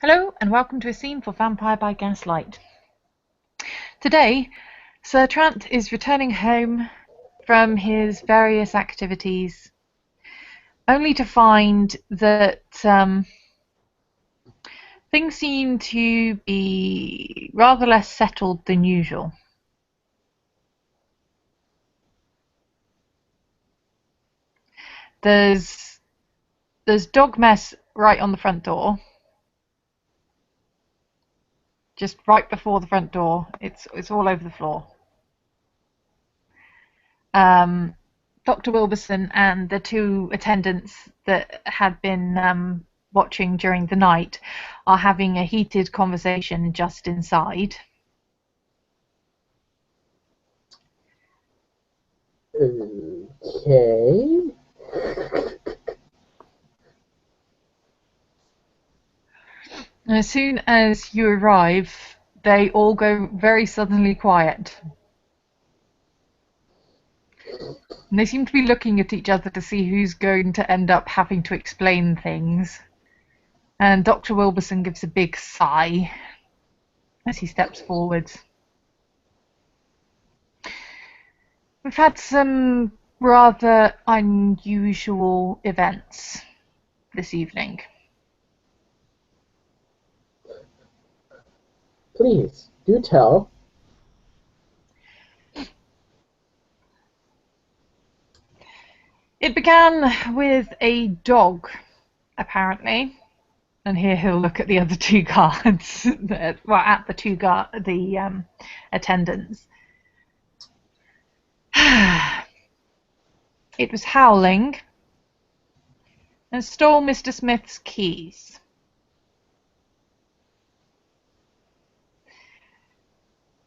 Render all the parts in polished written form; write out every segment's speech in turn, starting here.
Hello and welcome to a scene for Vampire by Gaslight. Today, Sir Trant is returning home from his various activities, only to find that things seem to be rather less settled than usual. There's dog mess right on the front door. Just right before the front door. It's all over the floor. Dr. Wilberson and the two attendants that had been watching during the night are having a heated conversation just inside. Okay. And as soon as you arrive, they all go very suddenly quiet. And they seem to be looking at each other to see who's going to end up having to explain things. And Dr. Wilberson gives a big sigh as he steps forwards. We've had some rather unusual events this evening. Please, do tell. It began with a dog, apparently. And here he'll look at the other two guards, at the attendants. It was howling and stole Mr. Smith's keys.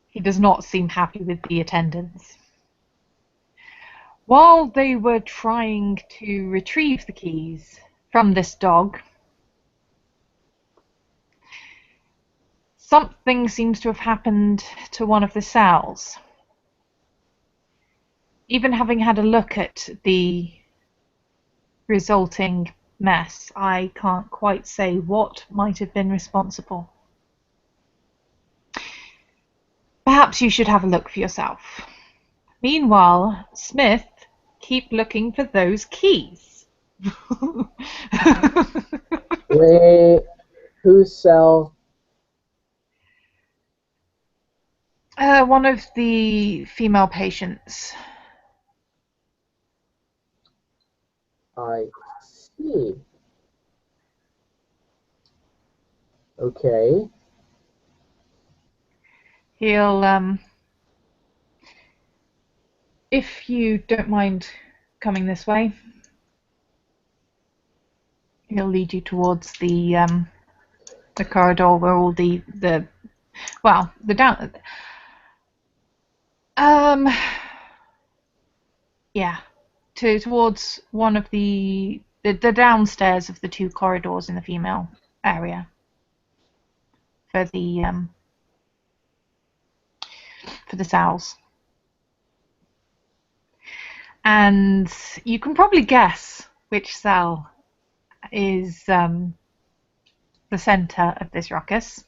He does not seem happy with the attendants. While they were trying to retrieve the keys from this dog, something seems to have happened to one of the cells. Even having had a look at the resulting mess, I can't quite say what might have been responsible. Perhaps you should have a look for yourself. Meanwhile, Smith, keep looking for those keys. Wait, whose cell? One of the female patients. I see. Okay. He'll, if you don't mind coming this way, he'll lead you towards the corridor where all the down. Yeah, towards one of the downstairs of the two corridors in the female area for the cells. And you can probably guess which cell is the center of this ruckus.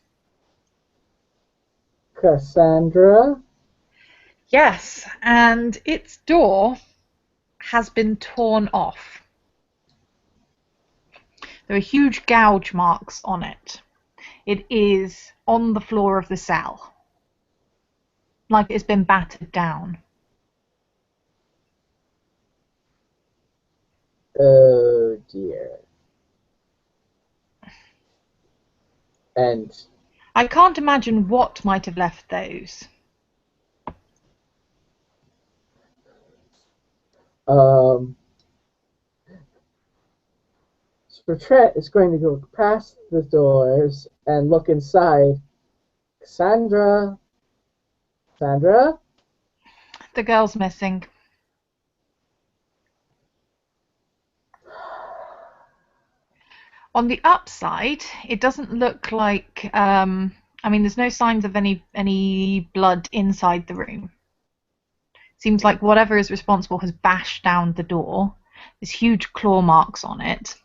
Cassandra? Yes, and its door has been torn off. There are huge gouge marks on it. It is on the floor of the cell, like it's been battered down. Oh dear. And I can't imagine what might have left those. So Trent is going to go past the doors and look inside. Cassandra? Cassandra? The girl's missing. On the upside, it doesn't look like. There's no signs of any blood inside the room. Seems like whatever is responsible has bashed down the door. There's huge claw marks on it.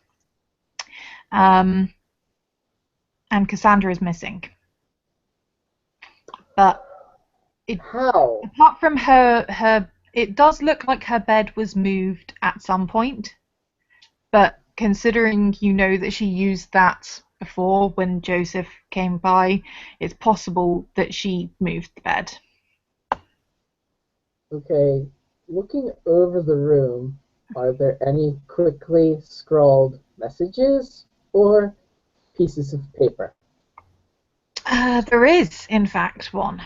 And and Cassandra is missing. But How? apart from her, it does look like her bed was moved at some point. But considering you know that she used that before when Joseph came by, it's possible that she moved the bed. Okay, looking over the room, are there any quickly scrawled messages or pieces of paper? There is, in fact, one.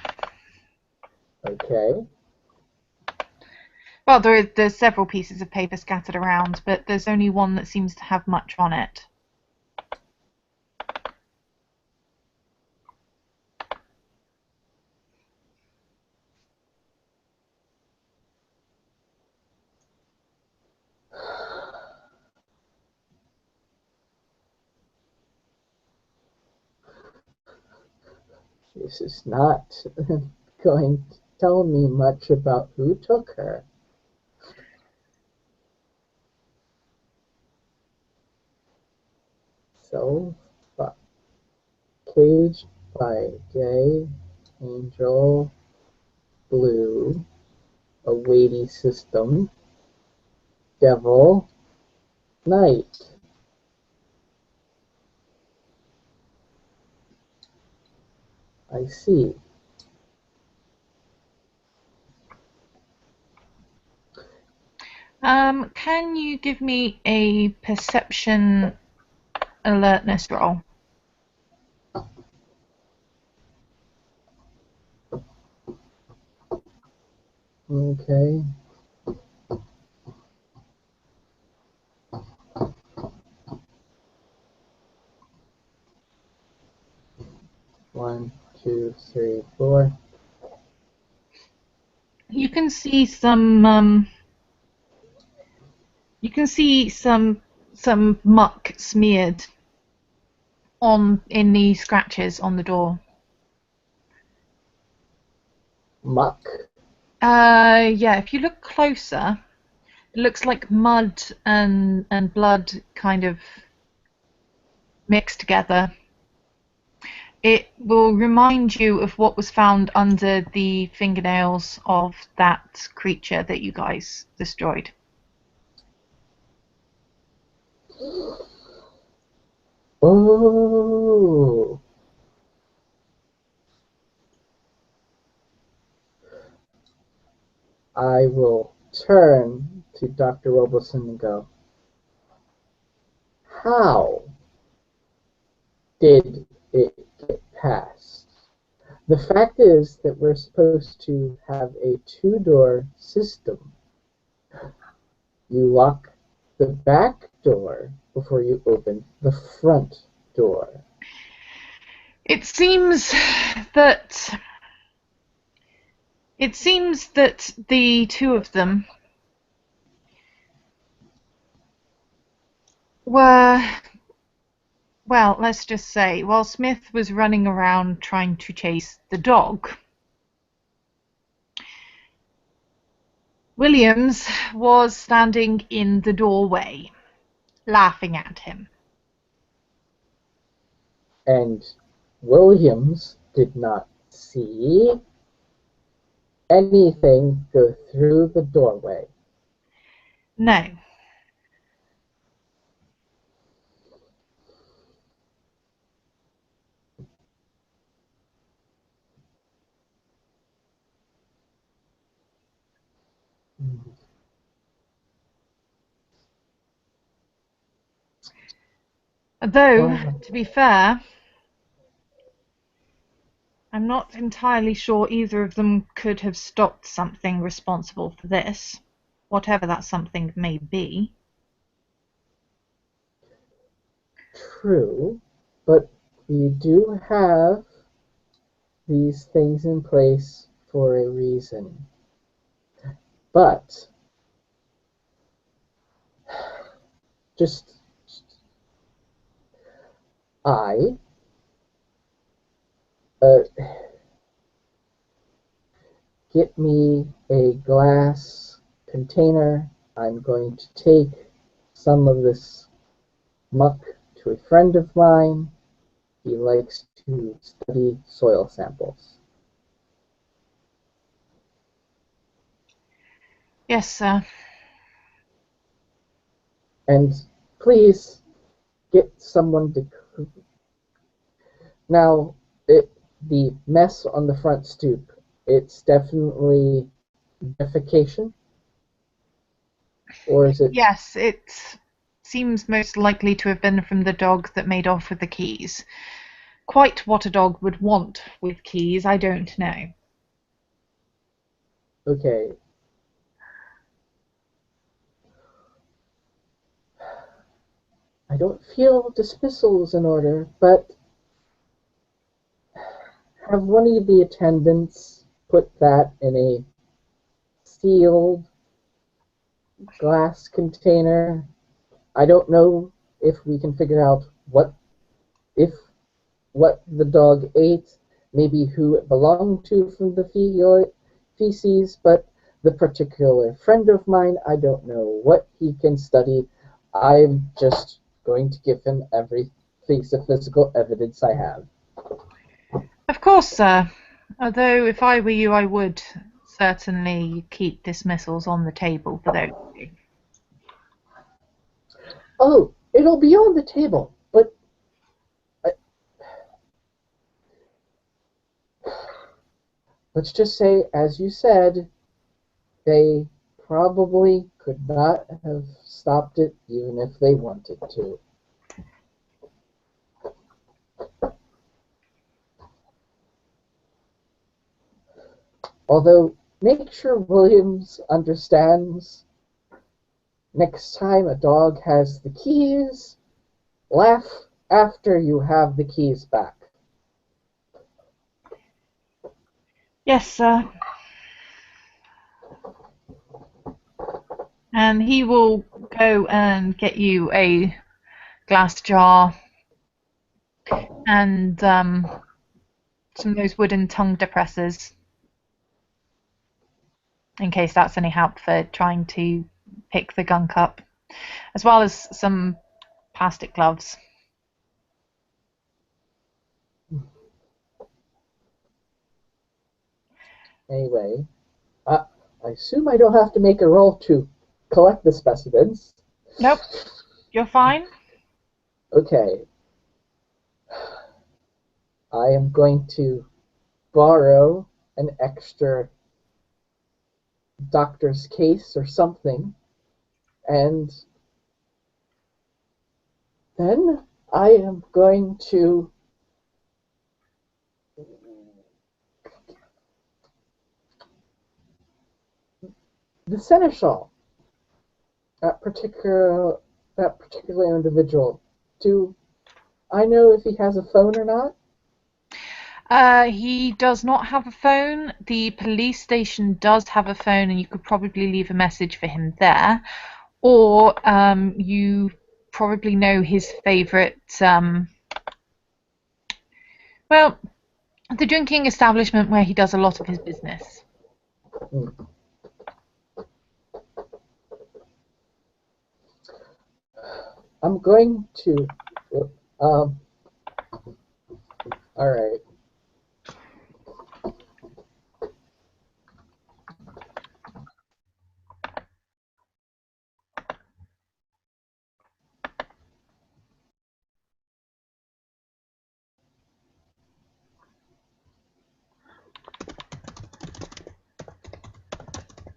Okay. Well, there's several pieces of paper scattered around, but there's only one that seems to have much on it. This is not going to tell me much about who took her. So, caged by day, angel, blue, a weighty system, devil, night. I see. Can you give me a perception alertness roll? Okay. One, two, three, four. You can see some. You can see some muck smeared in the scratches on the door. Muck. Yeah. If you look closer, it looks like mud and blood kind of mixed together. It will remind you of what was found under the fingernails of that creature that you guys destroyed. Oh. I will turn to Dr. Robeson and go, how did it get past? The fact is that we're supposed to have a two-door system. You lock the back door before you open the front door. It seems that the two of them were, well, let's just say, while Smith was running around trying to chase the dog, Williams was standing in the doorway, laughing at him. And Williams did not see anything go through the doorway. No. Though, Well, to be fair, I'm not entirely sure either of them could have stopped something responsible for this, whatever that something may be. true, but we do have these things in place for a reason. But just I uh, get me a glass container. I'm going to take some of this muck to a friend of mine. he likes to study soil samples. Yes, sir. And please get someone to. Now, the mess on the front stoop, it's definitely defecation? Or is it. Yes, it seems most likely to have been from the dog that made off with the keys. Quite what a dog would want with keys, I don't know. Okay. I don't feel dismissals in order, but have one of the attendants put that in a sealed glass container. I don't know if we can figure out if what the dog ate, maybe who it belonged to from the feces, but the particular friend of mine, I don't know what he can study. I'm just going to give him every piece of physical evidence I have. Of course, sir. Although, if I were you, I would certainly keep dismissals on the table for those two. Oh, it'll be on the table, but uh, let's just say, as you said, they probably could not have stopped it even if they wanted to. Although, make sure Williams understands next time a dog has the keys, laugh after you have the keys back. Yes, sir. And he will go and get you a glass jar and some of those wooden tongue depressors, in case that's any help for trying to pick the gunk up, as well as some plastic gloves. Anyway, I assume I don't have to make a roll to collect the specimens. Nope, you're fine. Okay. I am going to borrow an extra doctor's case or something, and then I am going to the seneschal, that particular that particular individual. Do I know if he has a phone or not? He does not have a phone. The police station does have a phone, and you could probably leave a message for him there. Or you probably know his favourite, well, the drinking establishment where he does a lot of his business. Hmm. I'm going to. Um. All right.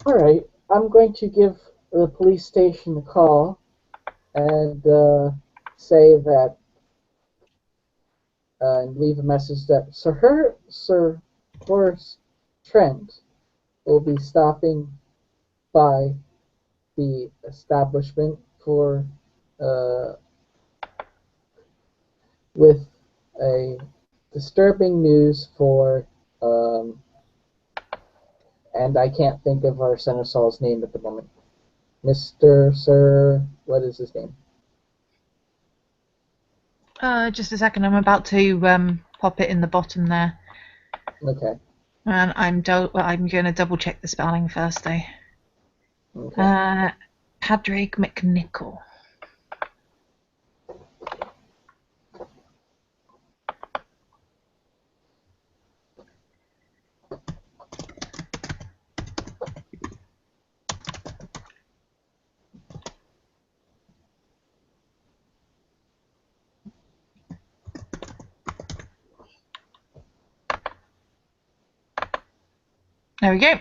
All right. I'm going to give the police station a call and say that and leave a message that Sir Horace Trent will be stopping by the establishment for uh, with a disturbing news for and I can't think of our seneschal's name at the moment. Mr. Sir, what is his name? Just a second, I'm about to pop it in the bottom there. Okay. And I'm going to double check the spelling first, though. Okay. Padraig McNichol. There we go.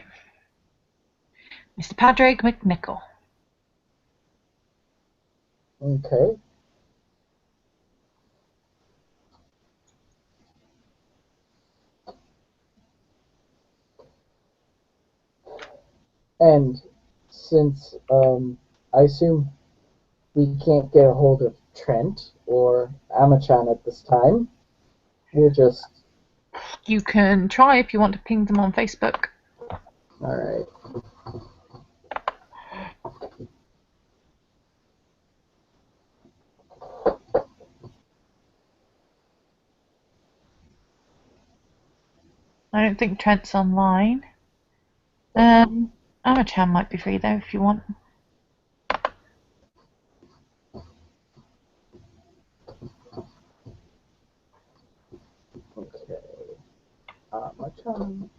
Mr. Padraig McNichol. Okay. And since I assume we can't get a hold of Trent or Amachan at this time, we'll just. You can try if you want to ping them on Facebook. All right. I don't think Trent's online. Amachan might be free though if you want. Okay. Amachan.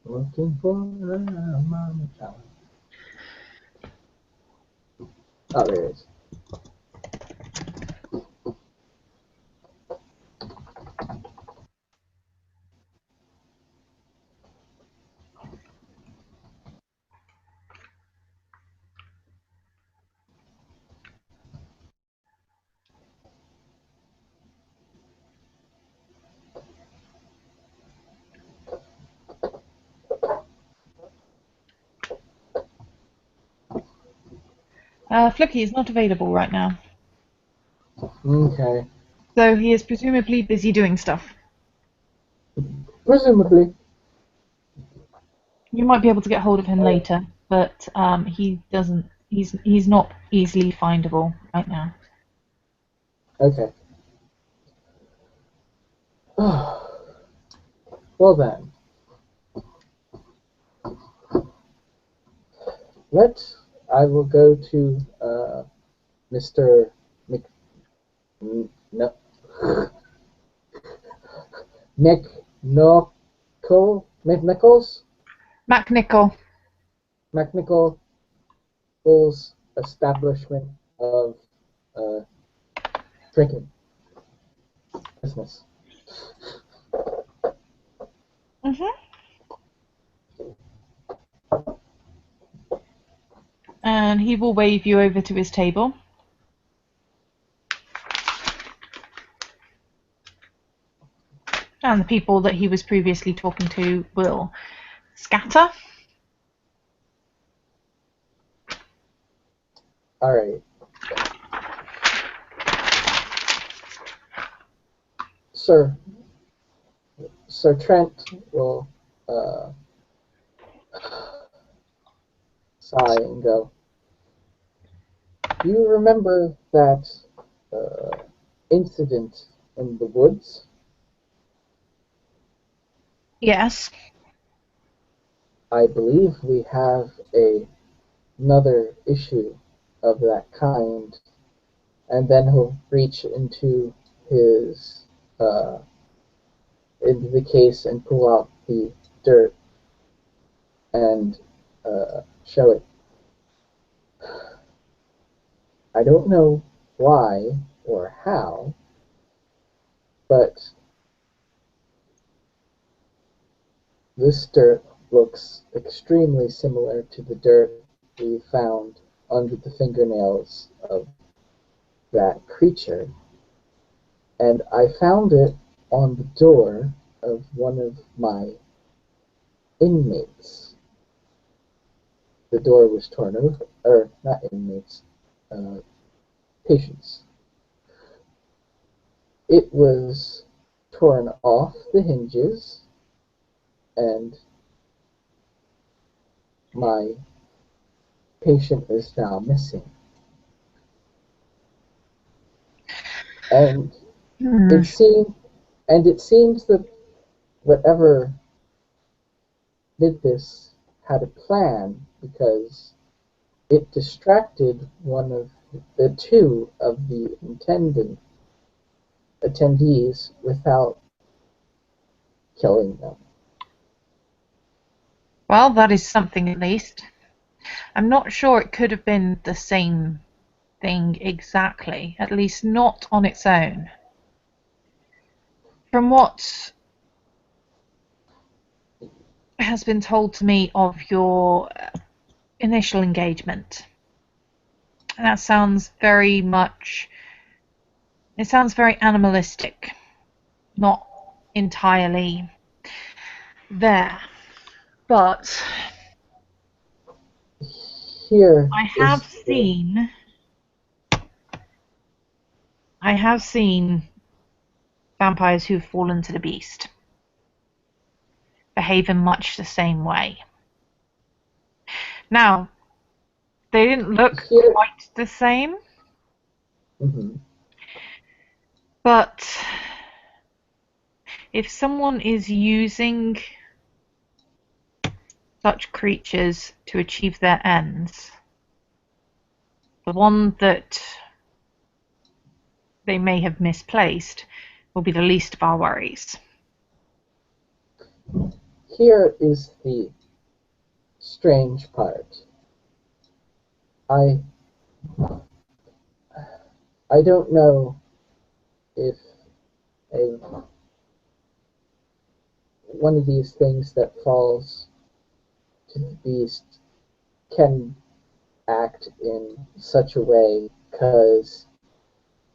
Looking for Amachan. Oh, there it is. Flicky is not available right now. Okay. So he is presumably busy doing stuff. Presumably. You might be able to get hold of him later, but he doesn't. He's not easily findable right now. Okay. Well then. I will go to Mr. No, McNichol, McNichol's establishment of drinking business. And he will wave you over to his table. And the people that he was previously talking to will scatter. All right. Sir Trent will sigh and go, "Do you remember that incident in the woods?" Yes. I believe we have another issue of that kind. And then he'll reach his uh, into the case and pull out the dirt and show it. I don't know why or how, but this dirt looks extremely similar to the dirt we found under the fingernails of that creature, and I found it on the door of one of my inmates. The door was torn open, or not inmates, patients. It was torn off the hinges, and my patient is now missing. And it seems that whatever did this had a plan, because it distracted one of the two of the attendees without killing them. Well, that is something at least. I'm not sure it could have been the same thing exactly, at least not on its own. From what has been told to me of your initial engagement. And that sounds very much, it sounds very animalistic, not entirely there. But Here I is have the seen I have seen vampires who've fallen to the beast behave in much the same way. Now, they didn't look here. quite the same, Mhm. but if someone is using such creatures to achieve their ends, the one that they may have misplaced will be the least of our worries. Here is the strange part. I I don't know if a one of these things that falls to the beast can act in such a way because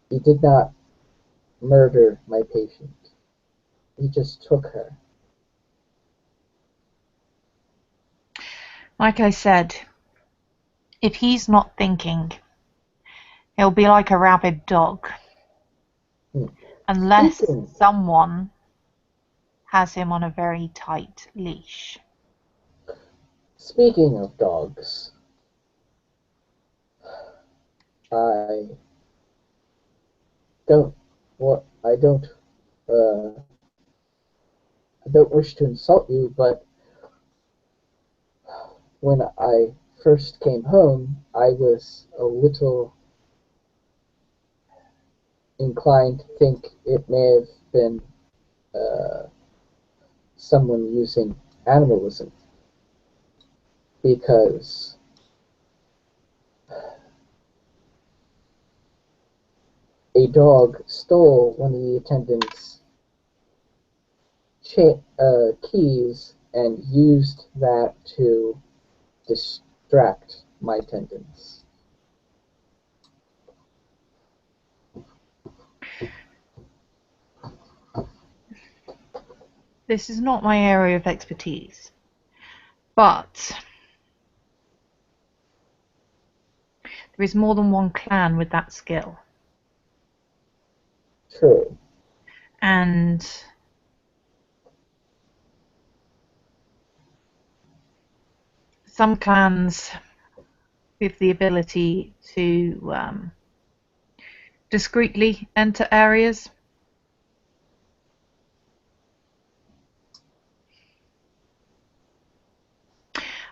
he did not murder my patient. He just took her. Like I said, if he's not thinking, he'll be like a rabid dog, Hmm. unless Speaking someone has him on a very tight leash. speaking of dogs, I don't what uh, I don't wish to insult you, but when I first came home, I was a little inclined to think it may have been uh, someone using animalism because a dog stole one of the attendants' keys and used that to distract my attendants. This is not my area of expertise, but there is more than one clan with that skill. True. And some clans with the ability to discreetly enter areas.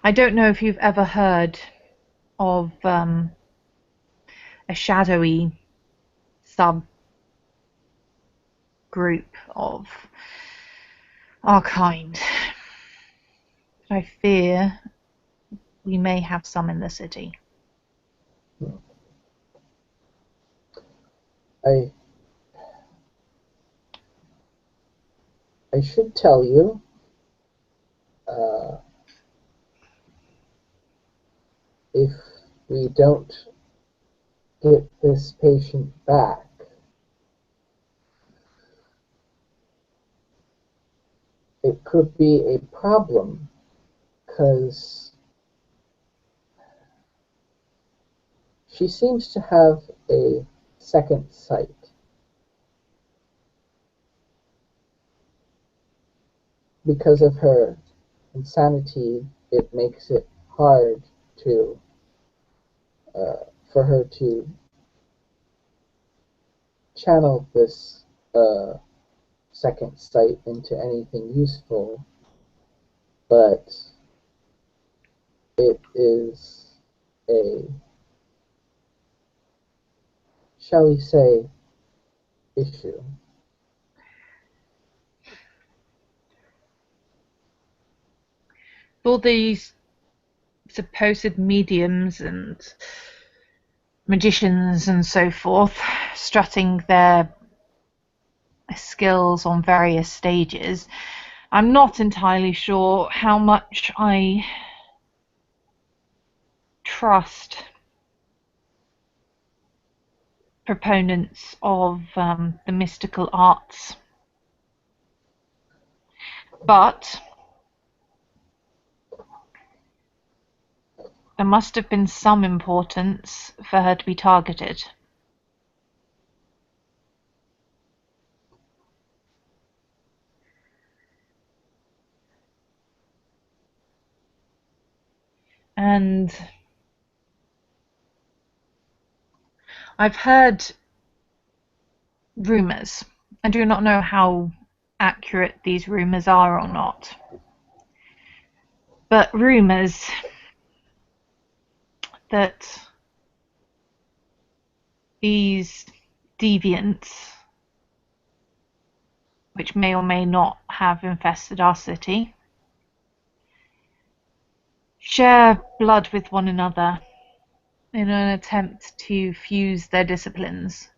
I don't know if you've ever heard of a shadowy subgroup of our kind. But I fear we may have some in the city. I I should tell you, uh, if we don't get this patient back, it could be a problem because she seems to have a second sight. Because of her insanity, it makes it hard to for her to channel this second sight into anything useful, but it is a, shall we say, issue. All these supposed mediums and magicians and so forth strutting their skills on various stages, I'm not entirely sure how much I trust proponents of the mystical arts, but there must have been some importance for her to be targeted. And I've heard rumours. I do not know how accurate these rumours are or not, but rumours that these deviants, which may or may not have infested our city, share blood with one another in an attempt to fuse their disciplines.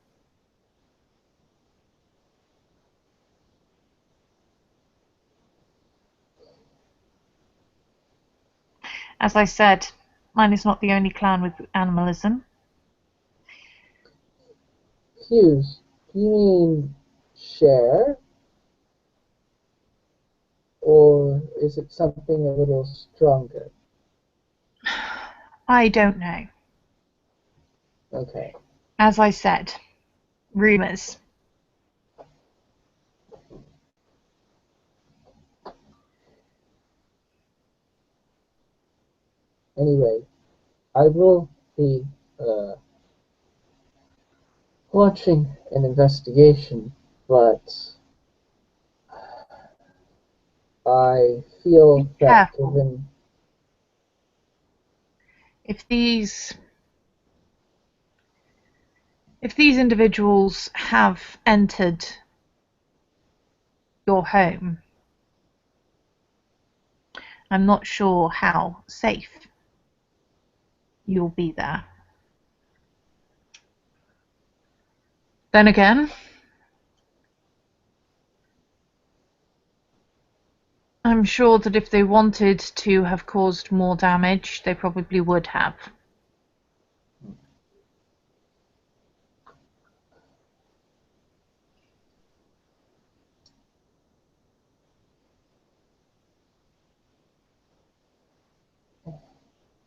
As I said, mine is not the only clan with animalism. Fuse, do you mean share? Or is it something a little stronger? I don't know. Okay. As I said, rumours. Anyway, I will be launching an investigation, but I feel Be that careful. given If these individuals have entered your home, I'm not sure how safe you'll be there. Then again, I'm sure that if they wanted to have caused more damage, they probably would have.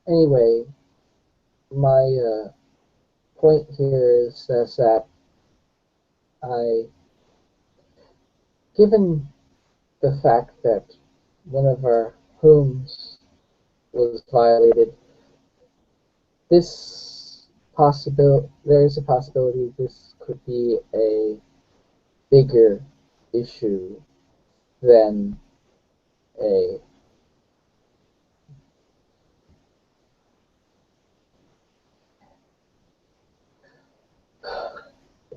anyway, my point here is that I, given the fact that one of our homes was violated, there is a possibility this could be a bigger issue than a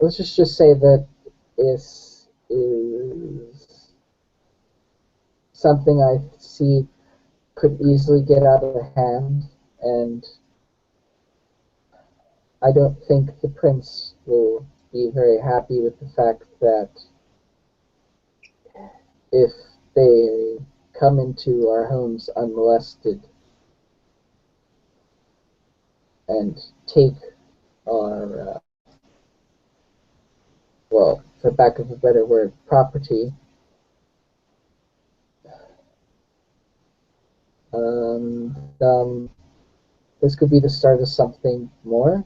let's just say that is something I see could easily get out of hand, and I don't think the prince will be very happy with the fact that if they come into our homes unmolested and take our, well, for lack of a better word, property, um, um, this could be the start of something more.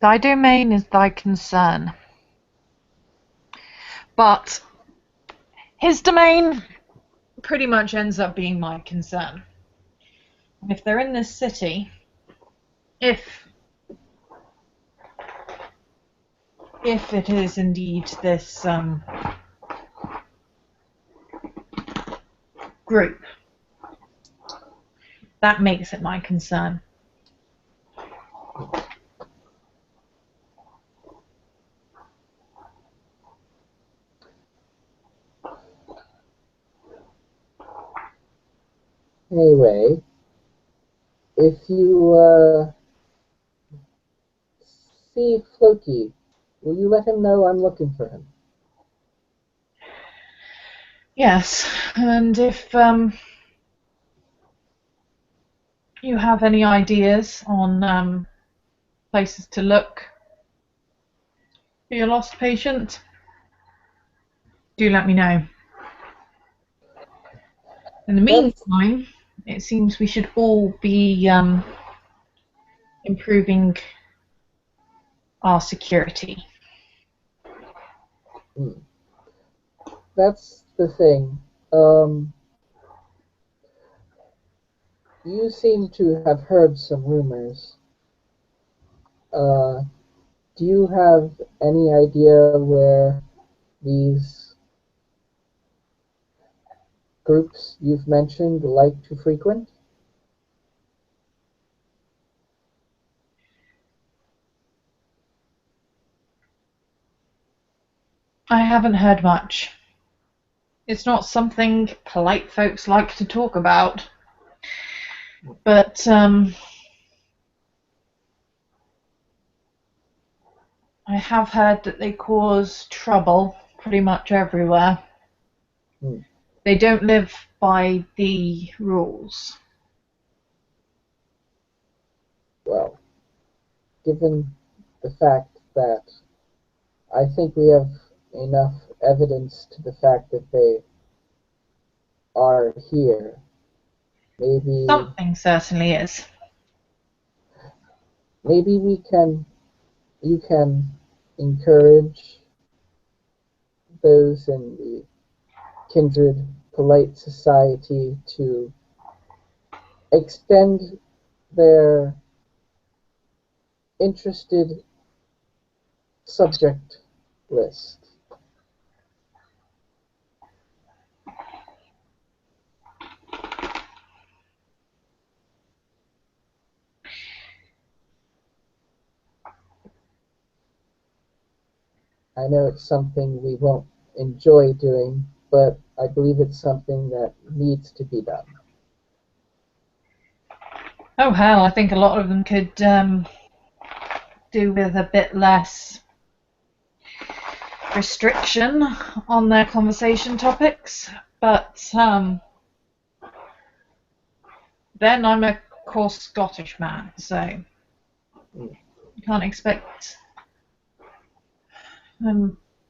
Thy domain is thy concern, but his domain pretty much ends up being my concern. And if they're in this city, if it is indeed this group, that makes it my concern. Anyway, if you see Floki, will you let him know I'm looking for him? Yes, and if you have any ideas on places to look for your lost patient, do let me know. In the That's meantime, it seems we should all be improving our security. mm, that's the thing. Um, you seem to have heard some rumors. Uh, do you have any idea where these groups you've mentioned like to frequent? I haven't heard much. It's not something polite folks like to talk about, but I have heard that they cause trouble pretty much everywhere. Hmm. They don't live by the rules. Well, given the fact that I think we have enough evidence to the fact that they are here, maybe Something certainly is. maybe you can encourage those in the kindred polite society to extend their interested subject list. I know it's something we won't enjoy doing, but I believe it's something that needs to be done. Oh hell, I think a lot of them could do with a bit less restriction on their conversation topics. But then I'm a coarse Scottish man, so Mm. you can't expect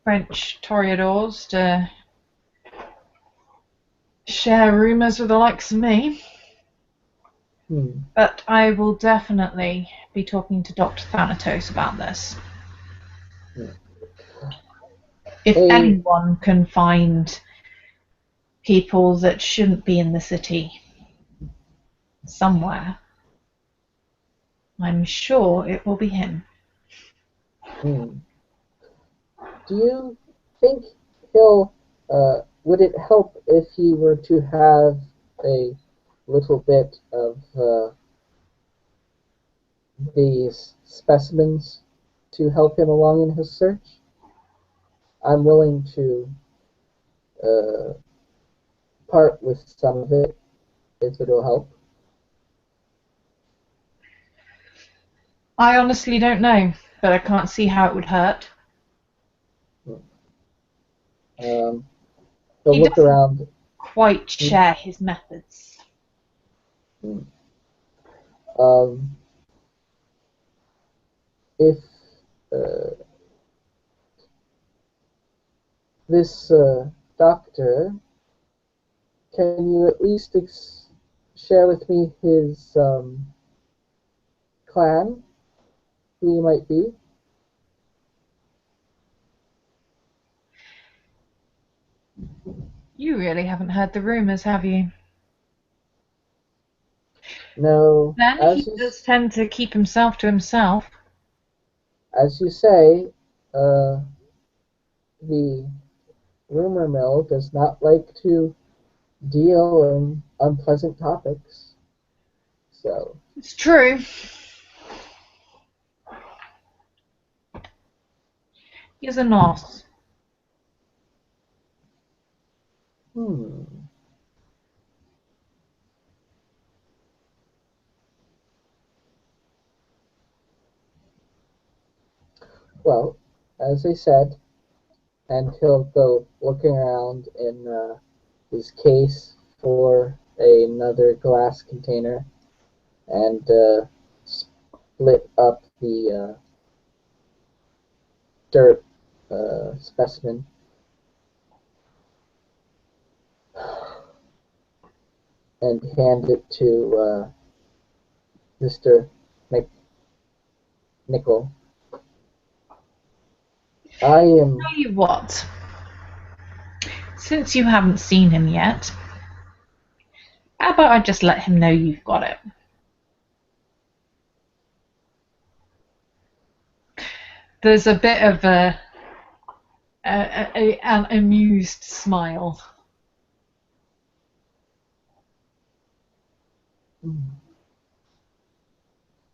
French toreadors to share rumours with the likes of me. Hmm. But I will definitely be talking to Dr. Thanatos about this. Hmm. If A anyone can find people that shouldn't be in the city somewhere, I'm sure it will be him. hmm. Do you think he'll would it help if he were to have a little bit of these specimens to help him along in his search? I'm willing to uh, part with some of it if it'll help. I honestly don't know, but I can't see how it would hurt. Um, he'll He look doesn't around. quite Hmm. share his methods. Um, if uh, this doctor, can you at least share with me his clan, who he might be? You really haven't heard the rumours, have you? No, Then he does tend to keep himself to himself. as you say, uh, the rumor mill does not like to deal in unpleasant topics. So, It's true. He's a Norse. hmm. Well, as I said, and he'll go looking around in his case for another glass container and split up the dirt specimen. And hand it to Mr. McNichol. I am. Tell you what, since you haven't seen him yet, how about I just let him know you've got it? There's a bit of an amused smile.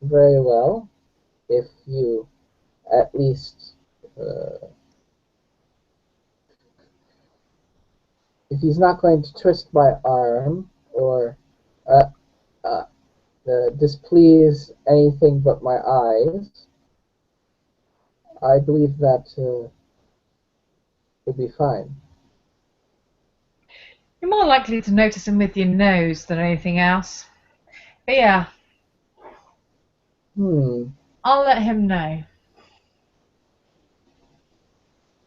Very well. If you at least, uh, if he's not going to twist my arm or uh, uh, displease anything but my eyes, I believe that will be fine. You're more likely to notice him with your nose than anything else. But yeah, I'll let him know.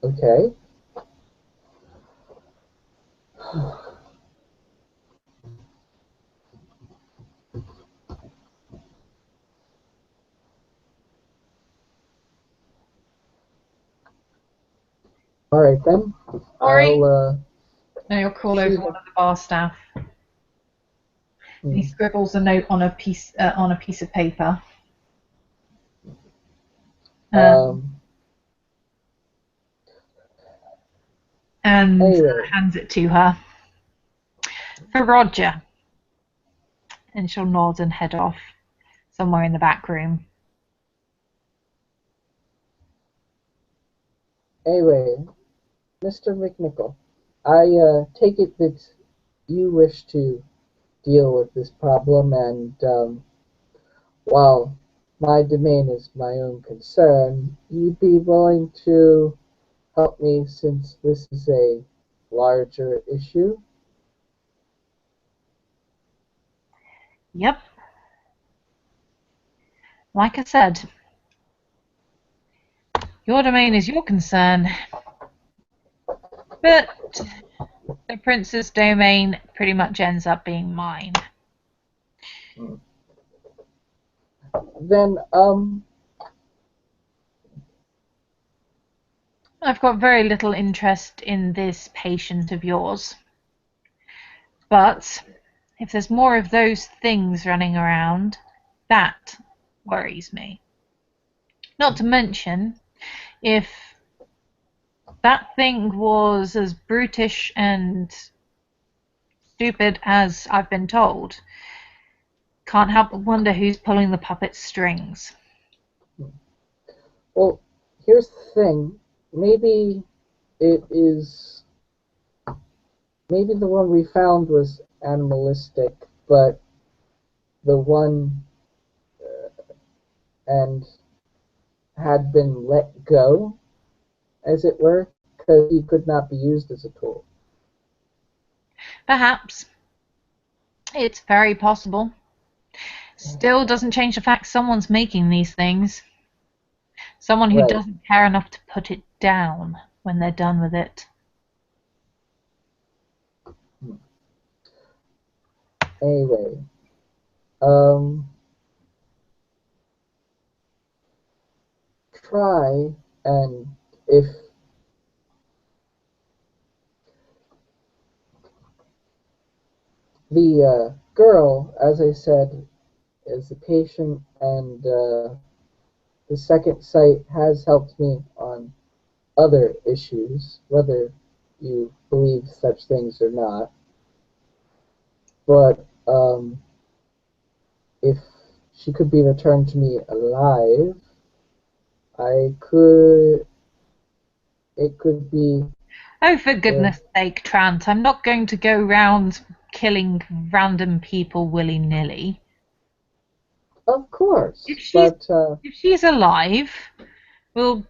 Okay. All right then. Ori, I'll now you'll call see over him. one of the bar staff. And he Hmm. scribbles a note on a piece of paper. Um, And anyway, hands it to her. For Roger. And she'll nod and head off somewhere in the back room. Mr. McNichol, I take it that you wish to deal with this problem, and while my domain is my own concern, you'd be willing to help me since this is a larger issue? Yep. Like I said, your domain is your concern, but the prince's domain pretty much ends up being mine. Then, I've got very little interest in this patient of yours. But if there's more of those things running around, that worries me. Not to mention, if that thing was as brutish and stupid as I've been told, can't help but wonder who's pulling the puppet's strings. well, here's the thing. Maybe it is. Maybe the one we found was animalistic, but the one and had been let go, as it were, because he could not be used as a tool. Perhaps. It's very possible. Still doesn't change the fact someone's making these things. Someone who Right. doesn't care enough to put it down when they're done with it. Anyway, um, try and if the girl, as I said, is a patient, and the second sight has helped me on other issues, whether you believe such things or not. But if she could be returned to me alive, I could. It could be. Oh, for Uh, goodness sake, Trant, I'm not going to go round killing random people willy-nilly. of If course, she's but if she's alive, we'll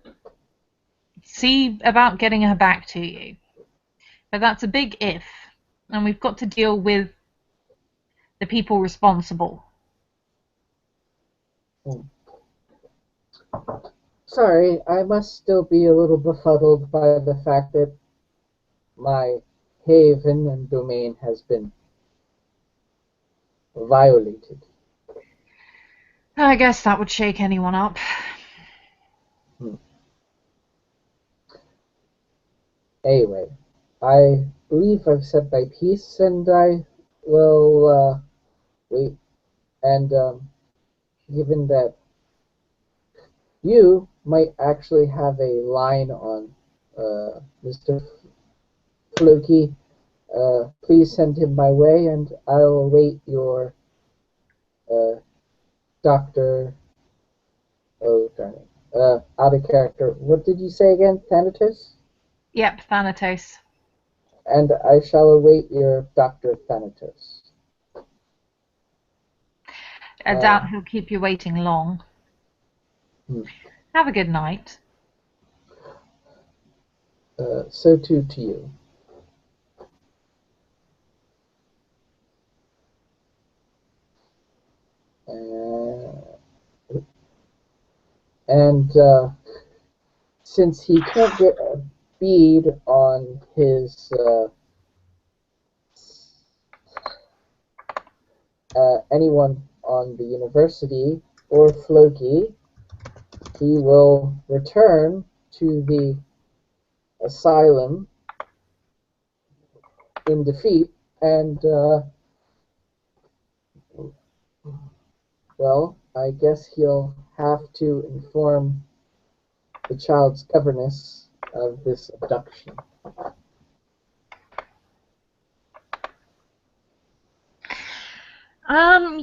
see about getting her back to you. But that's a big if. and we've got to deal with the people responsible. Sorry, I must still be a little befuddled by the fact that my haven and domain has been violated. I guess that would shake anyone up. Hmm. Anyway, I believe I've said my piece, and I will wait. And given that you might actually have a line on Mr. Floki, please send him my way, and I'll await your Doctor. Oh, darn it. Out of character. What did you say again, Thanatos? Yep, Thanatos. And I shall await your Dr. Thanatos. I doubt he'll keep you waiting long. Hmm. Have a good night. So too to you. And since he can't get a bead on his anyone on the university or Floki, he will return to the asylum in defeat, and well, I guess he'll have to inform the child's governess of this abduction.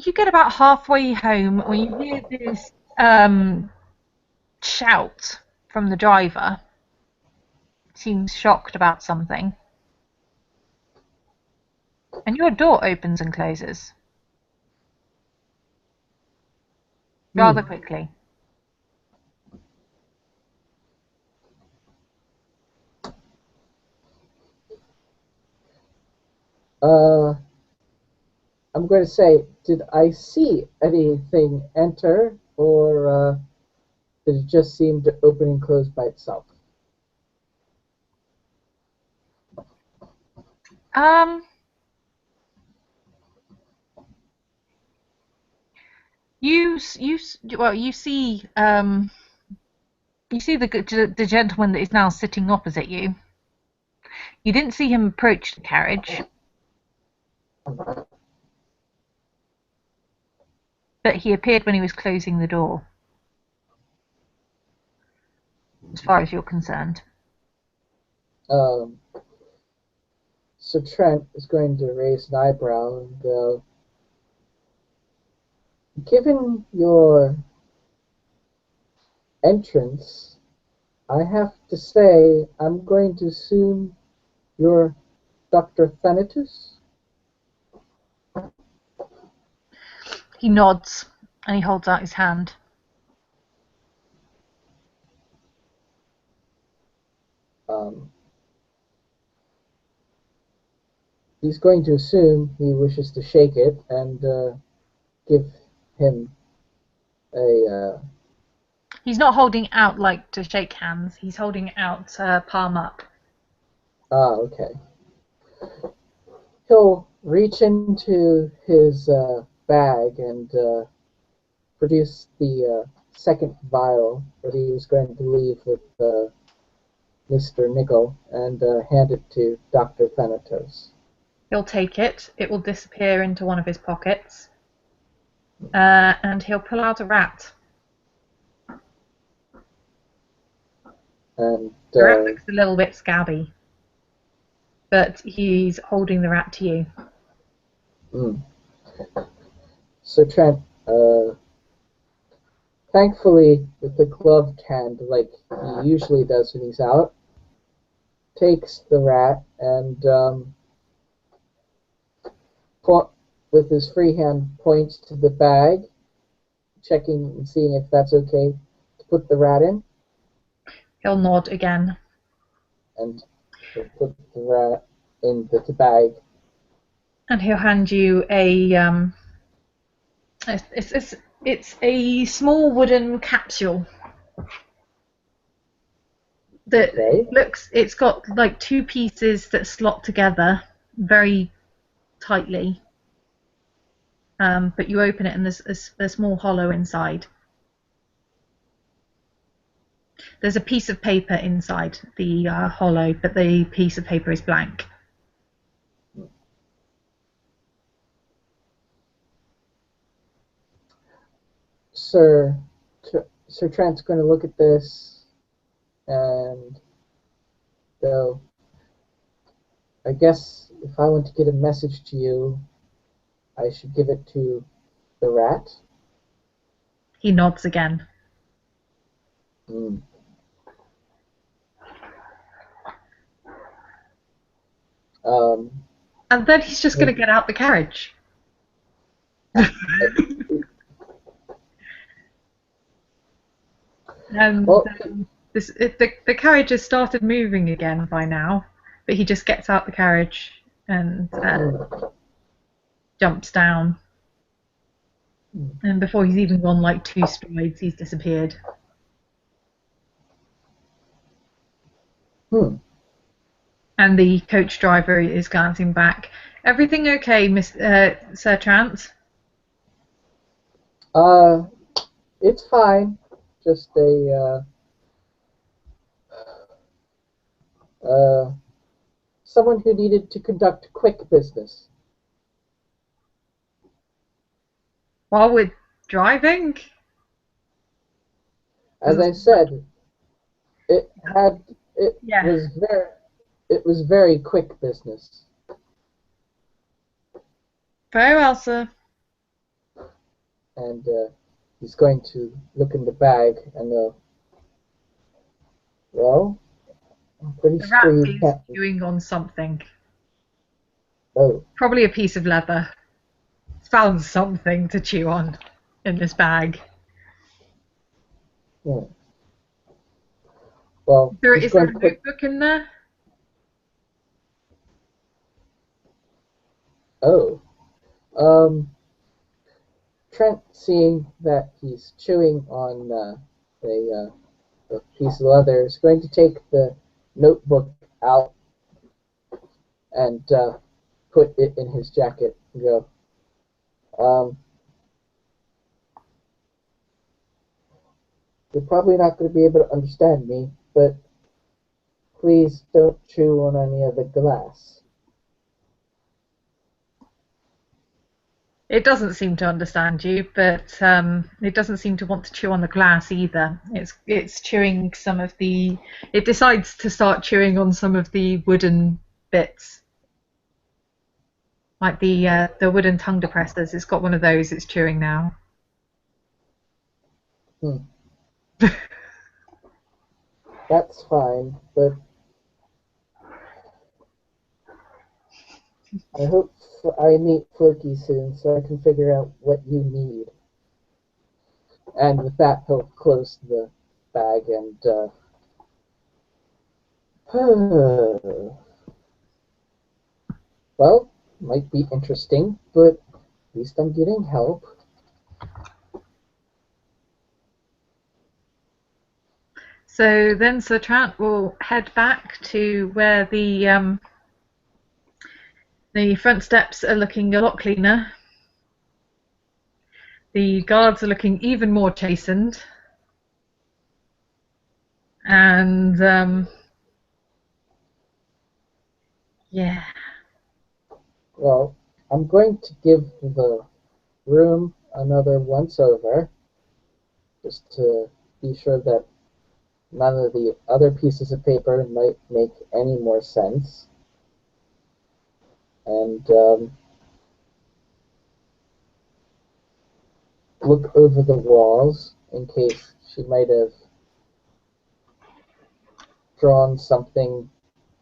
You get about halfway home when you hear this shout from the driver. Seems shocked about something. And your door opens and closes. Rather quickly. I'm going to say, did I see anything enter, or did it just seem to open and close by itself? You see the gentleman that is now sitting opposite you. You didn't see him approach the carriage, but he appeared when he was closing the door, as far as you're concerned. So Trent is going to raise an eyebrow and go, given your entrance, I have to say I'm going to assume you're Dr. Thanatos? He nods and he holds out his hand. He's going to assume he wishes to shake it and give him a... He's not holding out like to shake hands. He's holding out palm up. Okay. He'll reach into his bag and produce the second vial that he was going to leave with Mr. Nickel and hand it to Dr. Thanatos. He'll take it. It will disappear into one of his pockets. And he'll pull out a rat. And the rat looks a little bit scabby, but he's holding the rat to you. So Trent, thankfully, with the gloved hand, like he usually does when he's out, takes the rat and with his free hand points to the bag, checking and seeing if that's okay to put the rat in. He'll nod again. And he'll put the rat in the bag And he'll hand you a it's a small wooden capsule that Okay. it's got like two pieces that slot together very tightly. But you open it and there's a small hollow inside. There's a piece of paper inside the hollow, but the piece of paper is blank. Sir, Sir Trent's going to look at this and go, I guess if I want to get a message to you, I should give it to the rat. He nods again. Mm. Um, And then he's just going to get out the carriage. And well, the carriage has started moving again by now, but he just gets out the carriage and jumps down. And before he's even gone like 2 strides, he's disappeared. And the coach driver is glancing back. Everything okay, Sir Trant? It's fine. Just someone who needed to conduct quick business. While we're driving? As I said, it Yeah. was very quick business. Very well, sir. And he's going to look in the bag and go, well, I'm pretty The sure rat you is can't. chewing on something. Oh, Probably a piece of leather. It's found something to chew on in this bag. yeah. Well, he's Is there going a to put. notebook in there? Oh, Trent, seeing that he's chewing on a piece of leather, is going to take the notebook out and put it in his jacket and go, you're probably not going to be able to understand me, but please don't chew on any of the glass. It doesn't seem to understand you, but it doesn't seem to want to chew on the glass either. It's chewing some of the. It decides to start chewing on some of the wooden bits, like the wooden tongue depressors. It's got one of those. It's chewing now. That's fine, but I hope I meet Floki soon so I can figure out what you need. And with that, he'll close the bag and well, might be interesting, but at least I'm getting help. So then Sir Trant will head back to where the front steps are looking a lot cleaner. The guards are looking even more chastened. And yeah. Well, I'm going to give the room another once over, just to be sure that none of the other pieces of paper might make any more sense. And look over the walls in case she might have drawn something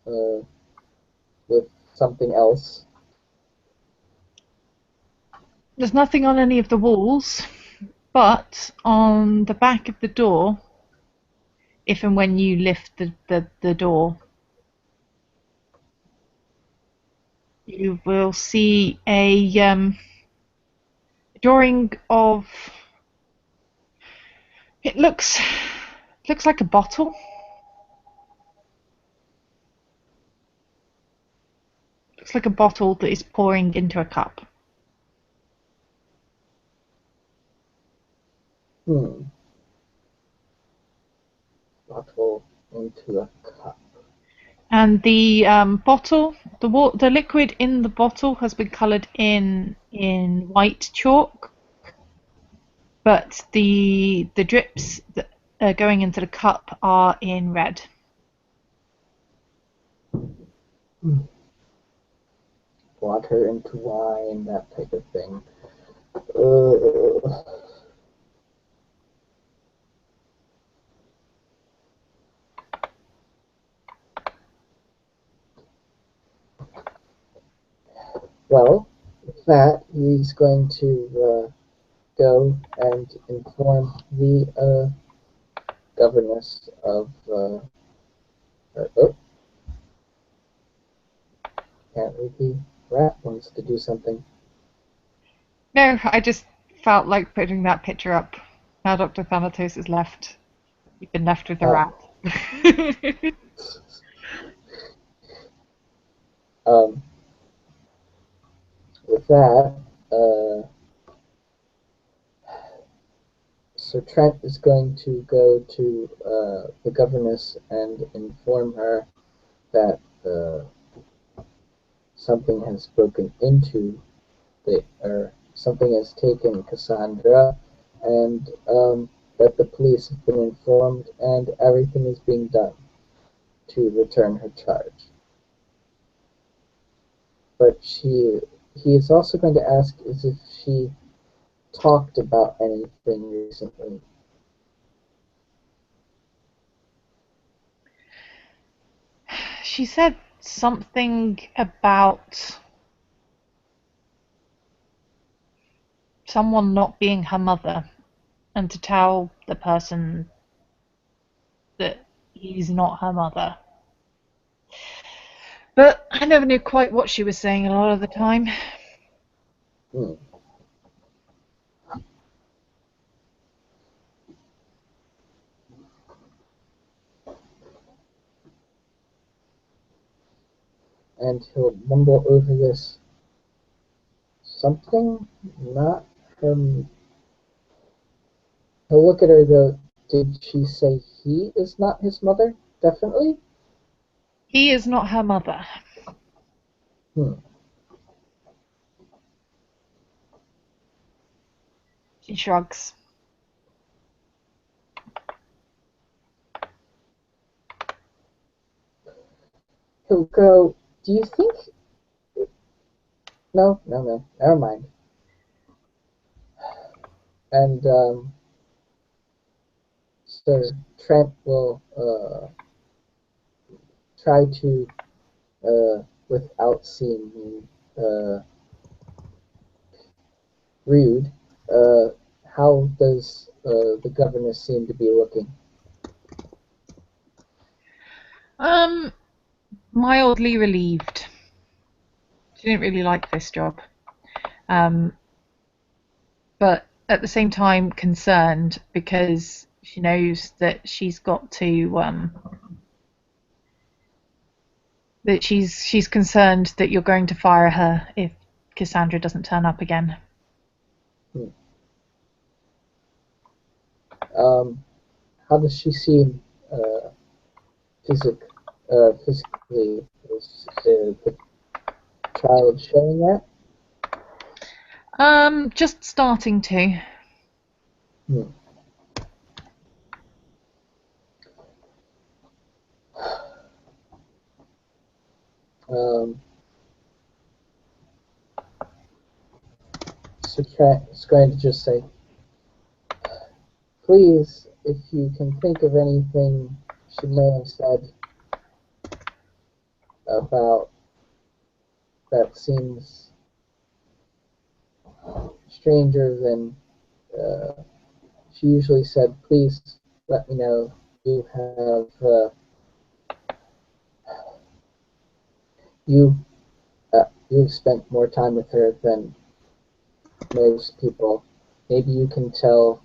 with something else. There's nothing on any of the walls, but on the back of the door, if and when you lift the door, you will see a drawing of. It looks like a bottle. Looks like a bottle that is pouring into a cup. Hmm. Bottle into a cup. And the bottle, the liquid in the bottle has been coloured in white chalk, but the drips that are going into the cup are in red. Hmm. Water into wine, that type of thing. Uh, well, with that, he's going to go and inform the governess of. Oh, apparently the rat wants to do something. No, I just felt like putting that picture up. Now Dr. Thanatos is left. You've been left with the Ah, rat. um, with that, uh, so Trent is going to go to the governess and inform her that something has broken into or something has taken Cassandra, and that the police have been informed, and everything is being done to return her charge. But he is also going to ask as if she talked about anything recently. She said something about someone not being her mother and to tell the person that he's not her mother. But I never knew quite what she was saying a lot of the time. Hmm. And he'll mumble over this something not her. He'll look at her though. Did she say he is not his mother? Definitely? He is not her mother. Hmm. She shrugs. He'll go, do you think. No, no, no, never mind. And so Trent will try to, without seeming rude, uh, how does the governess seem to be looking? Um, Mildly relieved. She didn't really like this job. Um, but at the same time concerned because she knows that she's concerned that you're going to fire her if Cassandra doesn't turn up again. Hmm. How does she seem uh, physic, physically? Is the child showing that? Just starting to. Hmm. Um, so Trent is going to just say, please, if you can think of anything she may have said about that seems stranger than she usually said, please let me know. You have you you've spent more time with her than most people. Maybe you can tell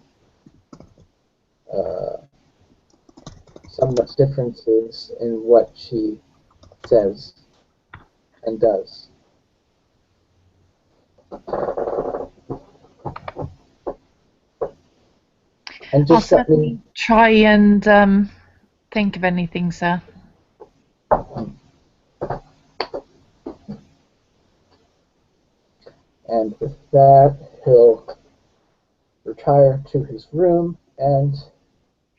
uh, somewhat differences in what she says and does. And I'll just let me. certainly try and think of anything, sir. And with that, he'll retire to his room and.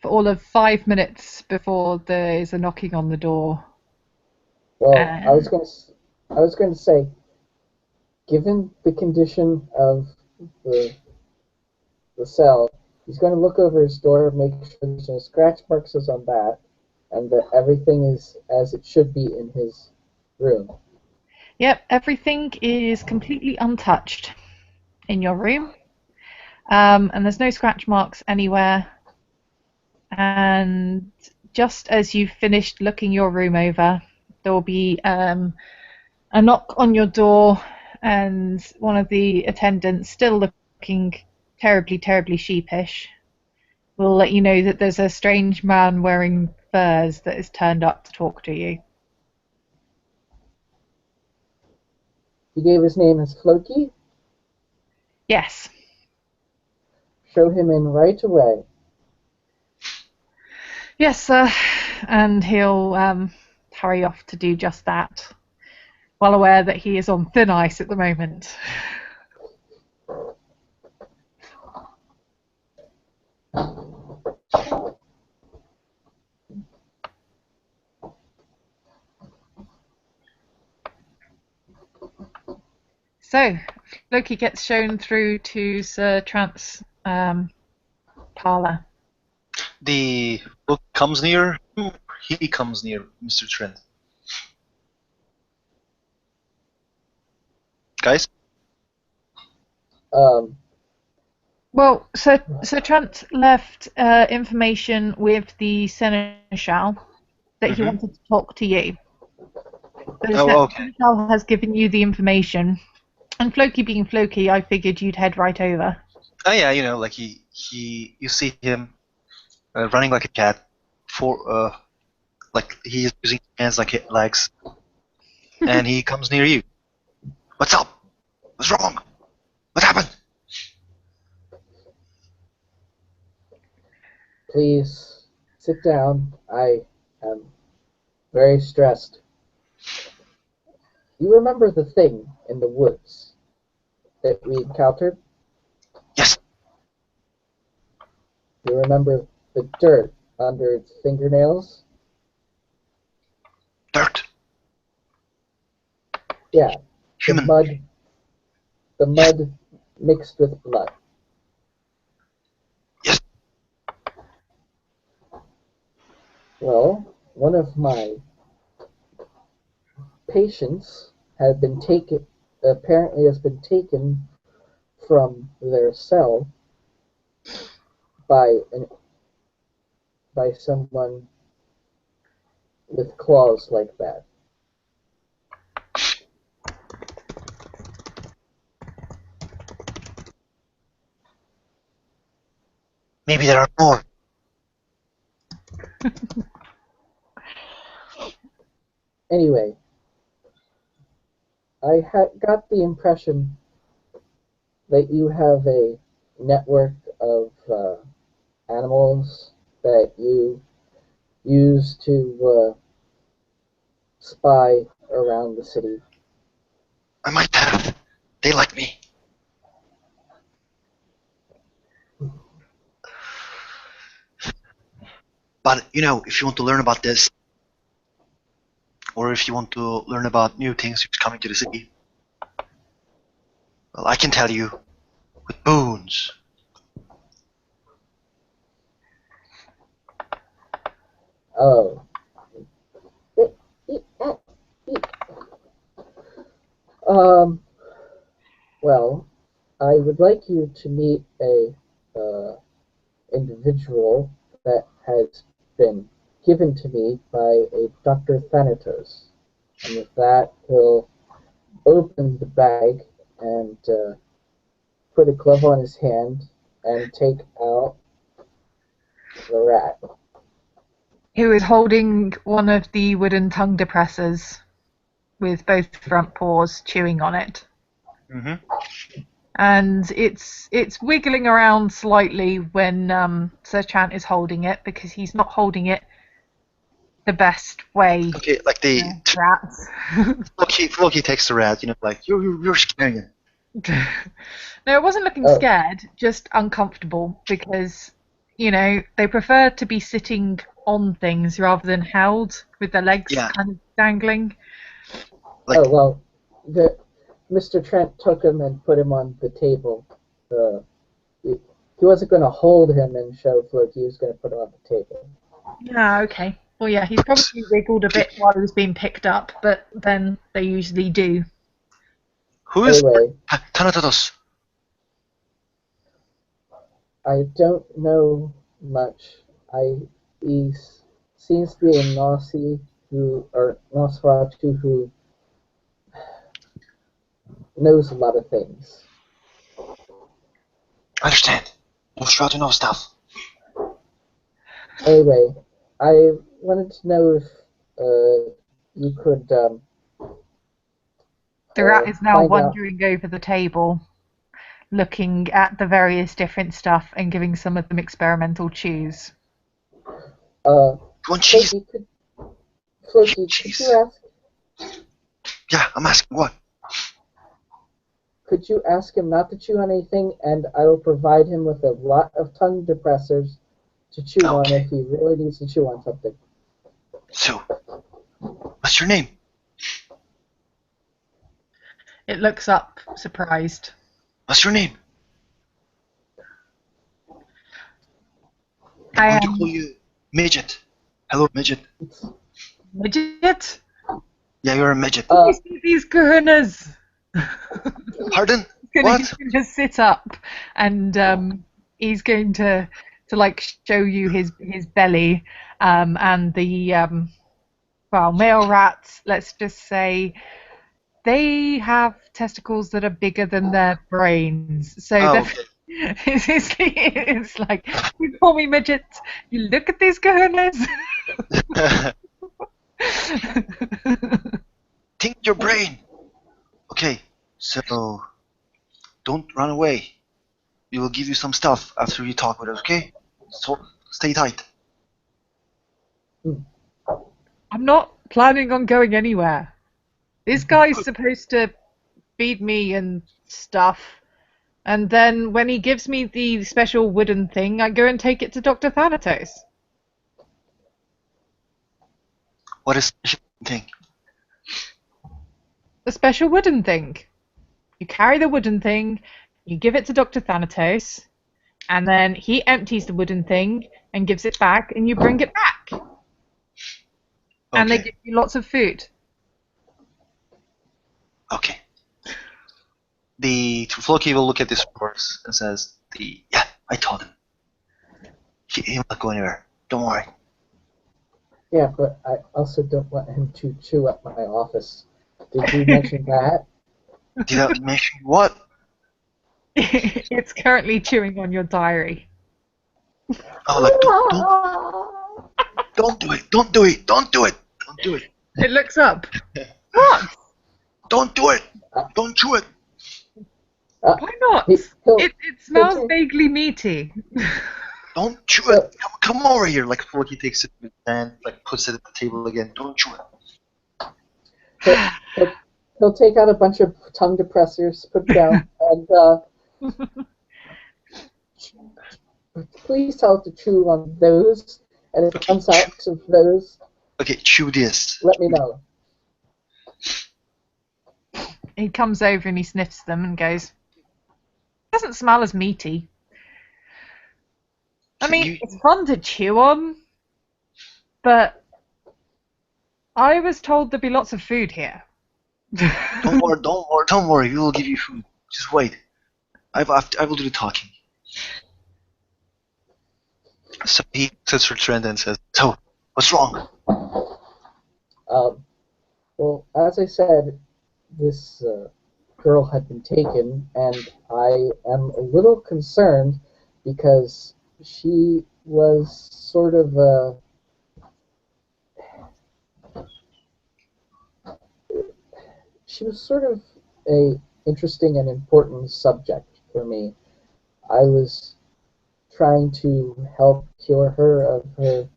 For all of 5 minutes before there is a knocking on the door. Well, And I was going to say, given the condition of the the cell, he's going to look over his door, make sure there's no scratch marks on that, and that everything is as it should be in his room. yep, everything is completely untouched in your room. And there's no scratch marks anywhere. And just as you've finished looking your room over, there will be a knock on your door, and one of the attendants, still looking terribly, terribly sheepish, will let you know that there's a strange man wearing furs that is turned up to talk to you. He gave his name as Floki. Yes. Show him in right away. Yes, sir. And he'll hurry off to do just that, well aware that he is on thin ice at the moment. So, Loki gets shown through to Sir Trant's parlour. The book comes near. He comes near Mr. Trent. Guys? Well, Sir Trant left information with the Seneschal that he wanted to talk to you. The Oh, okay. Seneschal has given you the information, and Floki being Floki, I figured you'd head right over. Oh yeah, like you see him running like a cat, like he is using his hands like legs, and he comes near you. What's up? What's wrong? What happened? Please sit down. I am very stressed. You remember the thing in the woods that we encountered? Yes. You remember the dirt under its fingernails? Dirt. Yeah, Human. the mud mixed with blood. Yes. Well, one of my patients apparently has been taken from their cell by someone with claws like that. Maybe there are more. Anyway, I got the impression that you have a network of animals that you use to spy around the city. I might have. They like me. But if you want to learn about this, or if you want to learn about new things coming to the city, well, I can tell you with boons. Oh. Well, I would like you to meet a individual that has been given to me by a Dr. Thanatos. And with that, he'll open the bag and put a glove on his hand and take out the rat. Who is holding one of the wooden tongue depressors with both front paws, chewing on it. Mm-hmm. And it's wiggling around slightly when Sir Trant is holding it, because he's not holding it the best way. Okay, like the Rats. Floki takes the rat, like you're scaring him. No, it wasn't looking scared, just uncomfortable, because they prefer to be sitting on things rather than held with their legs kind of dangling. Oh well, Mr. Trent took him and put him on the table. He wasn't going to hold him and show Floki. He was going to put him on the table. Yeah, okay. Well, yeah, he's probably wiggled a bit while he was being picked up, but then they usually do. Who is anyway? Thanatos? I don't know much. He seems to be a Nosferatu who knows a lot of things. I understand. Nosferatu knows stuff. Anyway, I wanted to know if you could. The rat is now wandering over the table, looking at the various different stuff and giving some of them experimental chews. One cheese. Floki, could you ask? Yeah, I'm asking what? Could you ask him not to chew on anything, and I will provide him with a lot of tongue depressors to chew on if he really needs to chew on something. So, what's your name? It looks up, surprised. What's your name? I'm going to call you Midget. Hello, Midget. Midget? Yeah, you're a midget. You see these gorillas? Pardon? He's going to sit up and he's going to like show you his belly and the male rats, let's just say, they have testicles that are bigger than their brains. So it's like, you call me midget, you look at these gorillas. Think your brain. Okay, so don't run away. We will give you some stuff after you talk with us, okay? So stay tight. I'm not planning on going anywhere. This guy's supposed to feed me and stuff, and then when he gives me the special wooden thing, I go and take it to Dr. Thanatos. What is the special thing? The special wooden thing. You carry the wooden thing, you give it to Dr. Thanatos, and then he empties the wooden thing and gives it back, and you bring it back. Okay. And they give you lots of food. Okay. The Floki will look at this reports and says, "Yeah, I told him. He will not go anywhere. Don't worry." Yeah, but I also don't want him to chew up my office. Did you mention that? Did I mention what? It's currently chewing on your diary. Oh, like don't do it! Don't do it! Don't do it! Don't do it! It looks up. What? Don't do it! Don't chew it! Why not? It smells vaguely meaty. Don't chew it! Come over here! Like Floki takes it and like puts it at the table again. Don't chew it. He'll take out a bunch of tongue depressors, put down, and please tell it to chew on those, and if it comes out of those, okay, chew this. Let me know. He comes over and he sniffs them and goes, doesn't smell as meaty. I mean, it's fun to chew on, but I was told there'd be lots of food here. Don't worry. We will give you food. Just wait. I will do the talking. So he sits for Trent and says, "So, what's wrong?" Well, as I said, this girl had been taken, and I am a little concerned because she was sort of a interesting and important subject for me. I was trying to help cure her of her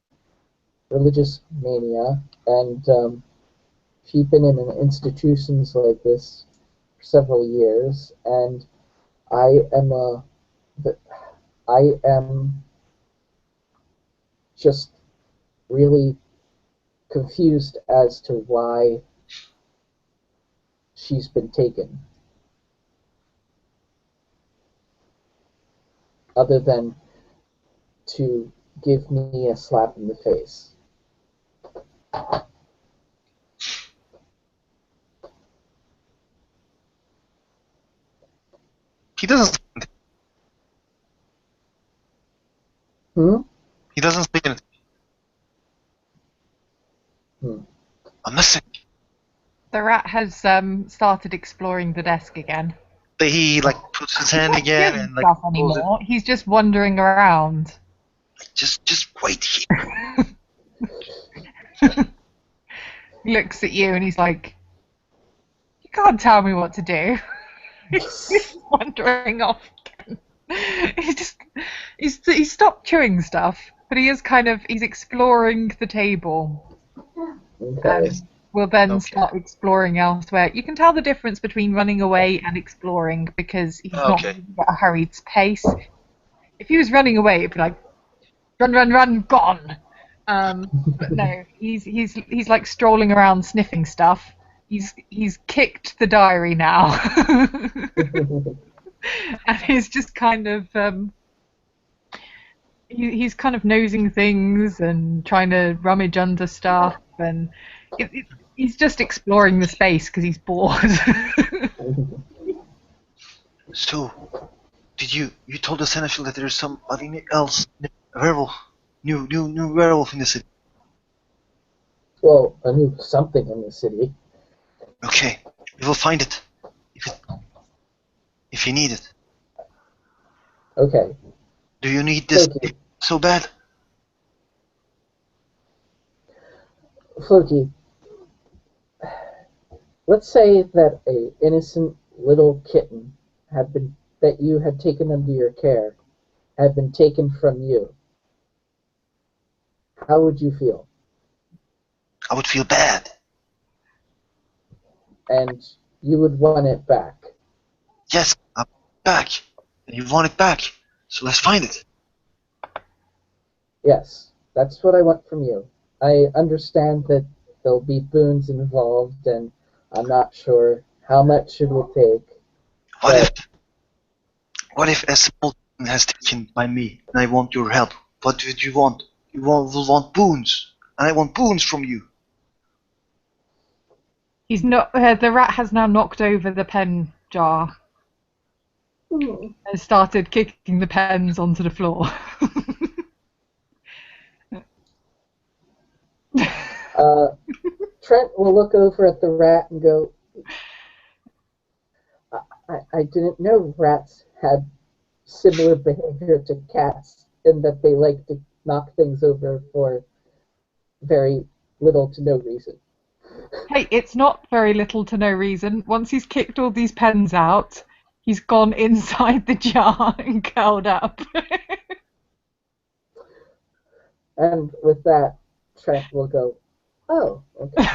religious mania, and she'd been in institutions like this for several years, and I am a, I am just really confused as to why she's been taken, other than to give me a slap in the face. He doesn't. Hmm? He doesn't say anything. Hmm. I'm missing. The rat has started exploring the desk again. He like puts his hand He's again not doing and like stuff pulls it. anymore. He's just wandering around. Just wait here. He looks at you and he's like, "You can't tell me what to do." He's wandering off again. He's stopped chewing stuff, but he's exploring the table. Okay. We'll then Okay. start exploring elsewhere. You can tell the difference between running away and exploring because he's not Okay. moving at a hurried pace. If he was running away, it'd be like, run, run, run, gone. But no, he's like strolling around sniffing stuff. He's kicked the diary now, and he's just kind of he's kind of nosing things and trying to rummage under stuff, and he's just exploring the space because he's bored. So, did you told the seneschal that there's somebody else, a werewolf, new werewolf in the city? Well, I knew something in the city. Okay, we will find it if you need it. Okay. Do you need this Floki, so bad? Floki, let's say that a innocent little kitten that you had taken under your care had been taken from you. How would you feel? I would feel bad. And you would want it back. Yes, I'm back. And you want it back. So let's find it. Yes, that's what I want from you. I understand that there'll be boons involved, and I'm not sure how much it will take. What if a small thing has taken by me and I want your help? What would you want? You will want boons. And I want boons from you. He's not. The rat has now knocked over the pen jar and started kicking the pens onto the floor. Trent will look over at the rat and go, I didn't know rats had similar behavior to cats in that they like to knock things over for very little to no reason. Hey, it's not very little to no reason. Once he's kicked all these pens out, he's gone inside the jar and curled up. And with that, Trent will go, oh, okay.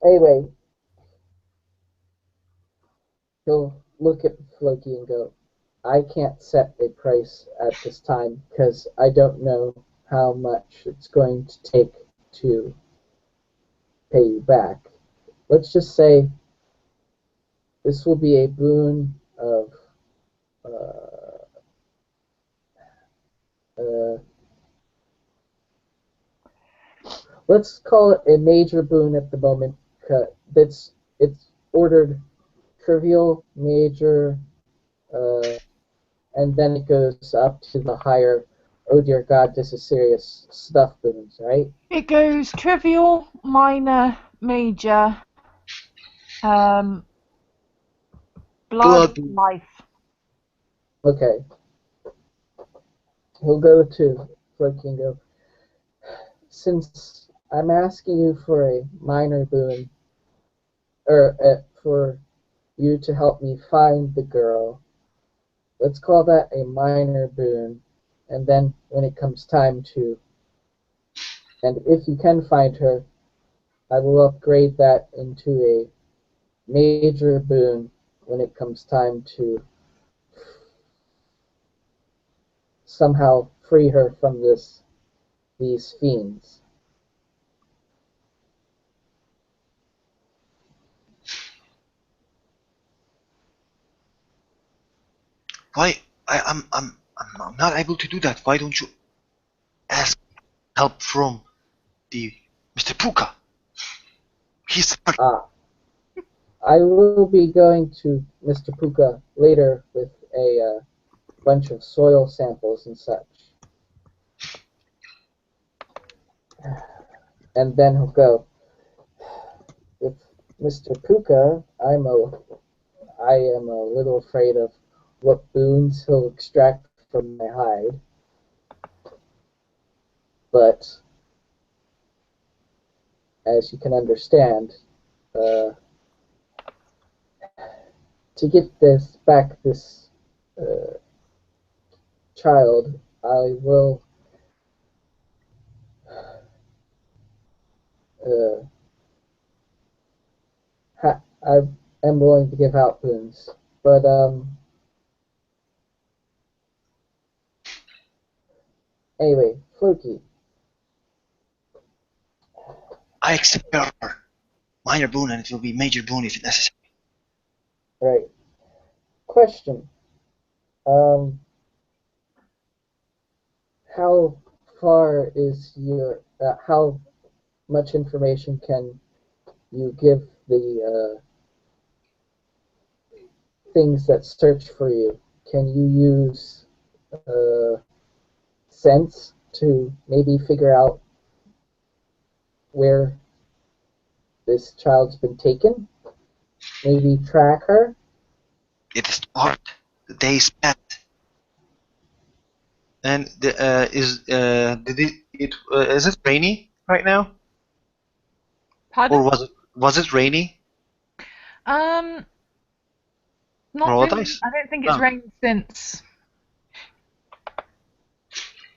Anyway, he'll look at Floki and go, I can't set a price at this time because I don't know how much it's going to take to pay you back. Let's just say this will be a boon of uh, let's call it a major boon at the moment. It's ordered trivial, major, and then it goes up to the higher oh dear God, this is serious stuff, Boons, right? It goes trivial, minor, major, um, blood, Blood. life. Okay. He'll go to Floki and go, since I'm asking you for a minor boon, or for you to help me find the girl, let's call that a minor boon. And then when it comes time to, and if you can find her, I will upgrade that into a major boon when it comes time to somehow free her from these fiends. Why? I'm not able to do that. Why don't you ask help from the Mr. Puka? He's smart. Ah, I will be going to Mr. Puka later with a bunch of soil samples and such. And then he'll go, with Mr. Puka, I am a little afraid of what boons he'll extract from my hide. But as you can understand, to get this uh, child, I will uh, I am willing to give out boons. But anyway, Floki, I accept your minor boon, and it will be major boon if necessary. right? Question: um, how far is your how much information can you give the things that search for you? Can you use uh, sense to maybe figure out where this child's been taken? Maybe track her? It is hard. The days pass. And is it rainy right now, or Pardon? was it rainy? Um, Not Roll a really. dice. I don't think it's Oh, rained since.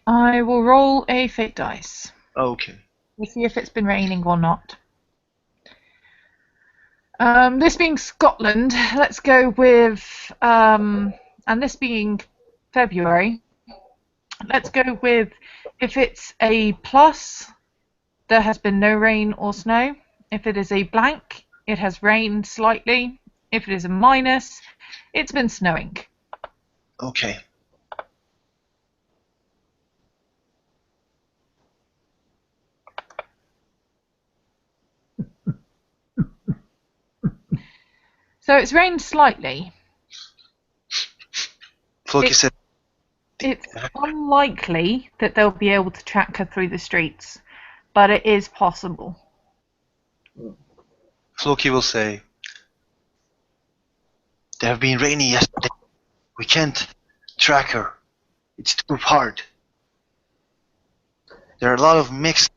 I will roll a fate dice. okay. We'll see if it's been raining or not. This being Scotland, let's go with, and this being February, let's go with if it's a plus, there has been no rain or snow. If it is a blank, it has rained slightly. If it is a minus, it's been snowing. Okay. So it's rained slightly. Floki It, said, it's unlikely that they'll be able to track her through the streets, but it is possible. Floki will say, there have been rainy yesterday. We can't track her. It's too hard. There are a lot of mixed.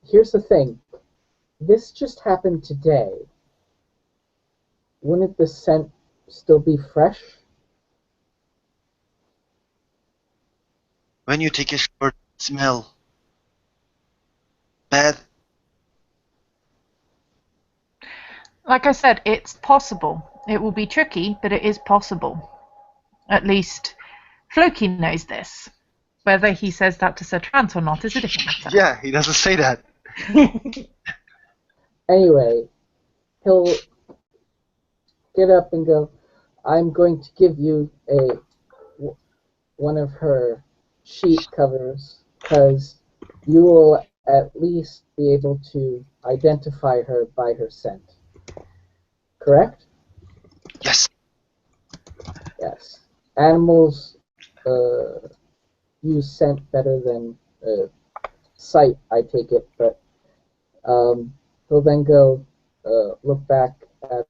Here's the thing. This just happened today. Wouldn't the scent still be fresh? When you take a shower, smell bad. Like I said, it's possible. It will be tricky, but it is possible. At least Floki knows this. Whether he says that to Sir Trant or not is a different matter. Yeah, he doesn't say that. Anyway, he'll get up and go, I'm going to give you one of her sheet covers because you will at least be able to identify her by her scent. Correct? Yes. Yes. Animals uh, use scent better than sight, I take it, but he'll then go look back at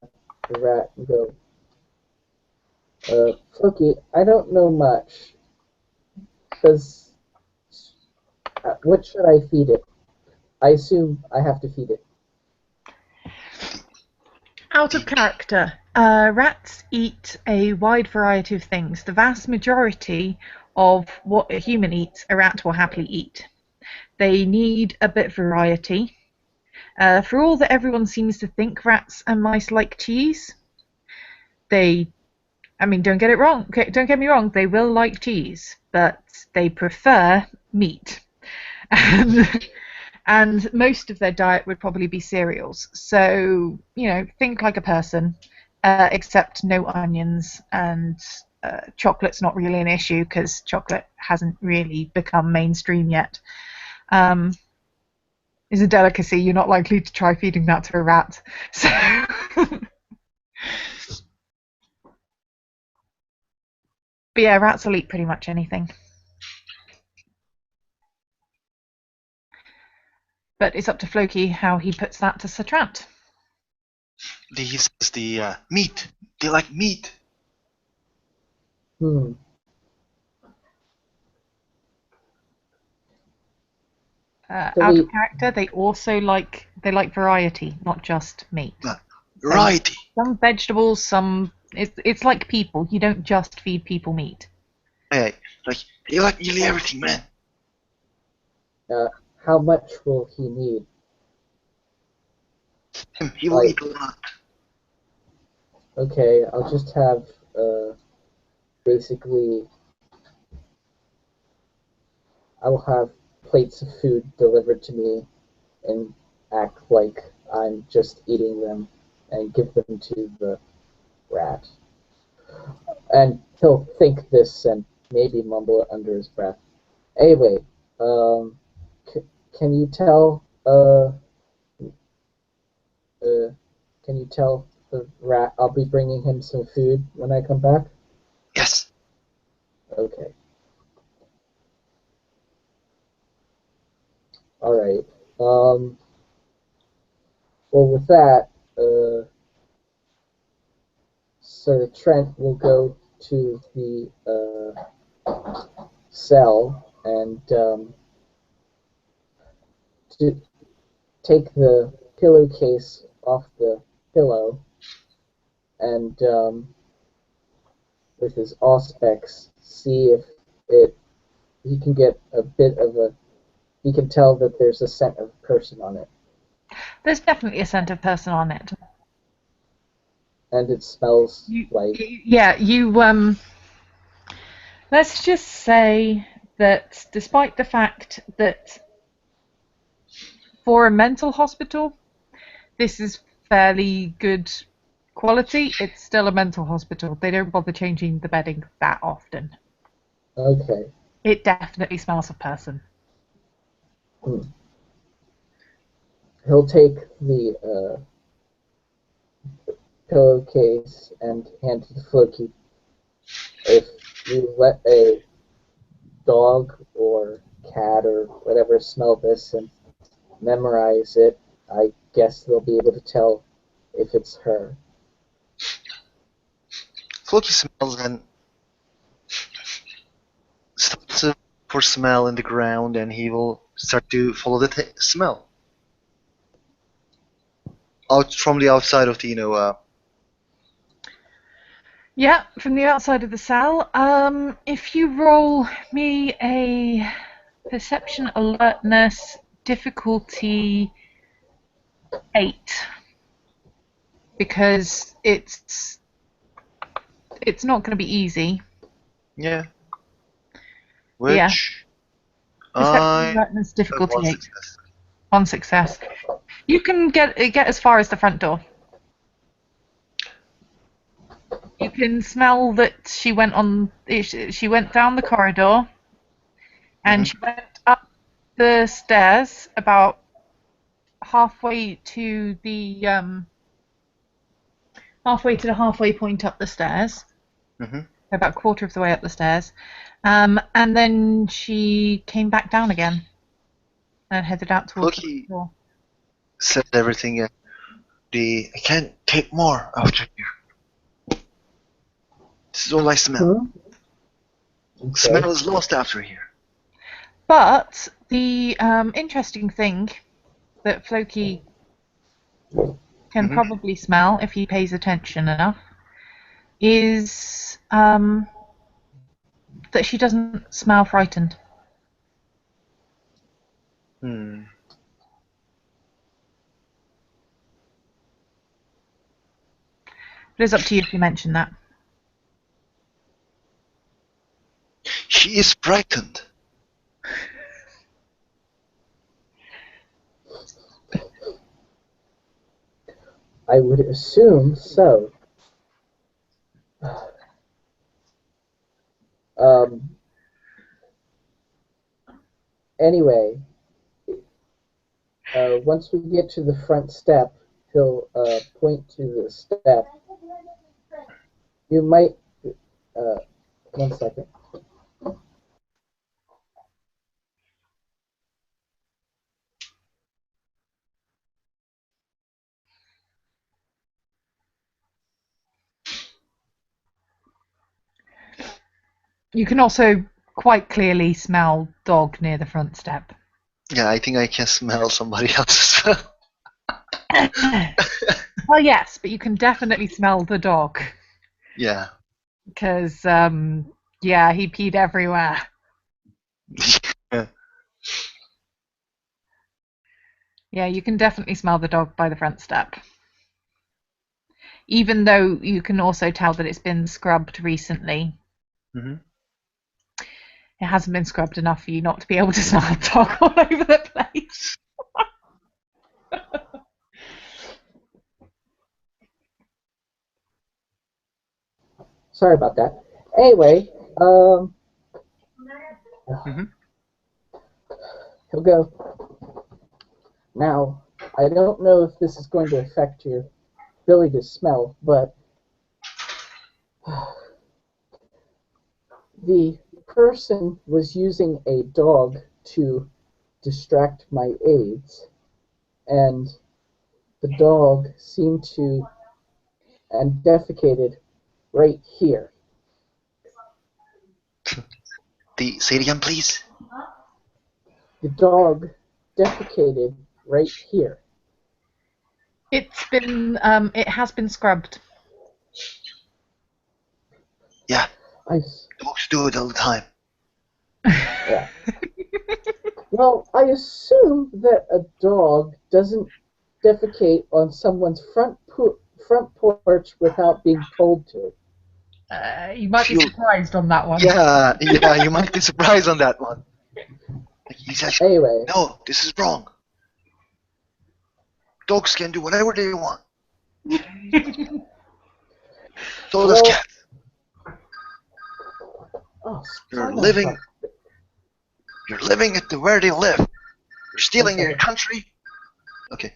the rat and go, Floki, I don't know much. Does what should I feed it? I assume I have to feed it. Out of character, rats eat a wide variety of things. The vast majority of what a human eats, a rat will happily eat. They need a bit of variety. For all that everyone seems to think rats and mice like cheese, don't get it wrong. Don't get me wrong. They will like cheese, but they prefer meat, and most of their diet would probably be cereals. So think like a person, except no onions, and chocolate's not really an issue because chocolate hasn't really become mainstream yet. Is a delicacy. You're not likely to try feeding that to a rat. So. But yeah, rats will eat pretty much anything. But it's up to Floki how he puts that to Sir Trant. He says the meat. They like meat. Hmm. Out of character, they also like variety, not just meat. Variety. Some vegetables, some. It's like people. You don't just feed people meat. Hey, they like nearly everything, man. How much will he need? He will eat a lot. Okay, I'll just have basically I'll have plates of food delivered to me and act like I'm just eating them and give them to the rat. And he'll think this and maybe mumble it under his breath. Anyway, can you tell the rat I'll be bringing him some food when I come back? Yes. Okay. All right. Well, with that, Sir Trent will go to the cell and to take the pillowcase off the pillow and with his auspex see if he can get a bit of he can tell that there's a scent of a person on it. There's definitely a scent of person on it. And it smells like... Yeah, let's just say that despite the fact that for a mental hospital, this is fairly good quality, it's still a mental hospital. They don't bother changing the bedding that often. Okay. It definitely smells of person. He'll take the pillowcase and hand it to Floki. If you let a dog or cat or whatever smell this and memorize it, I guess they'll be able to tell if it's her. Floki smells and starts for smell in the ground, and he will start to follow the smell out from the outside of the Yeah, from the outside of the cell. If you roll me a perception alertness difficulty 8, because it's not going to be easy. Yeah. Which Yeah. Perception alertness difficulty 8. Success. 1 success. You can get as far as the front door. You can smell that she went down the corridor, and she went up the stairs about halfway to the halfway point up the stairs. About a quarter of the way up the stairs, And then she came back down again and headed out towards the Floki door. said everything. I can't take more after here. This is all I smell. Okay. Smell is lost after here. But the interesting thing that Floki can Mhm. probably smell if he pays attention enough is that she doesn't smell frightened. Hmm. It is up to you if you mention that. She is frightened. I would assume so. Anyway, once we get to the front step, he'll point to the step. You might. 1 second. You can also quite clearly smell dog near the front step. Yeah, I think I can smell somebody else's smell. Well, yes, but you can definitely smell the dog. Yeah. Because, yeah, he peed everywhere. Yeah, you can definitely smell the dog by the front step. Even though you can also tell that it's been scrubbed recently. Mm-hmm. It hasn't been scrubbed enough for you not to be able to smell the dog all over the place. Sorry about that. Anyway, Mm-hmm. he'll go. Now, I don't know if this is going to affect your ability to smell, but the person was using a dog to distract my aides, and the dog seemed to and defecated right here. Say it again, please. The dog defecated right here. It has been scrubbed. Yeah, I, dogs do it all the time. yeah. Well, I assume that a dog doesn't defecate on someone's front porch without being told to. You might be surprised on that one. Yeah, you might be surprised on that one. Like he says, Anyway, no, this is wrong. Dogs can do whatever they want. So does well, cats. oh, You're living at where they live. You're stealing their country. Okay.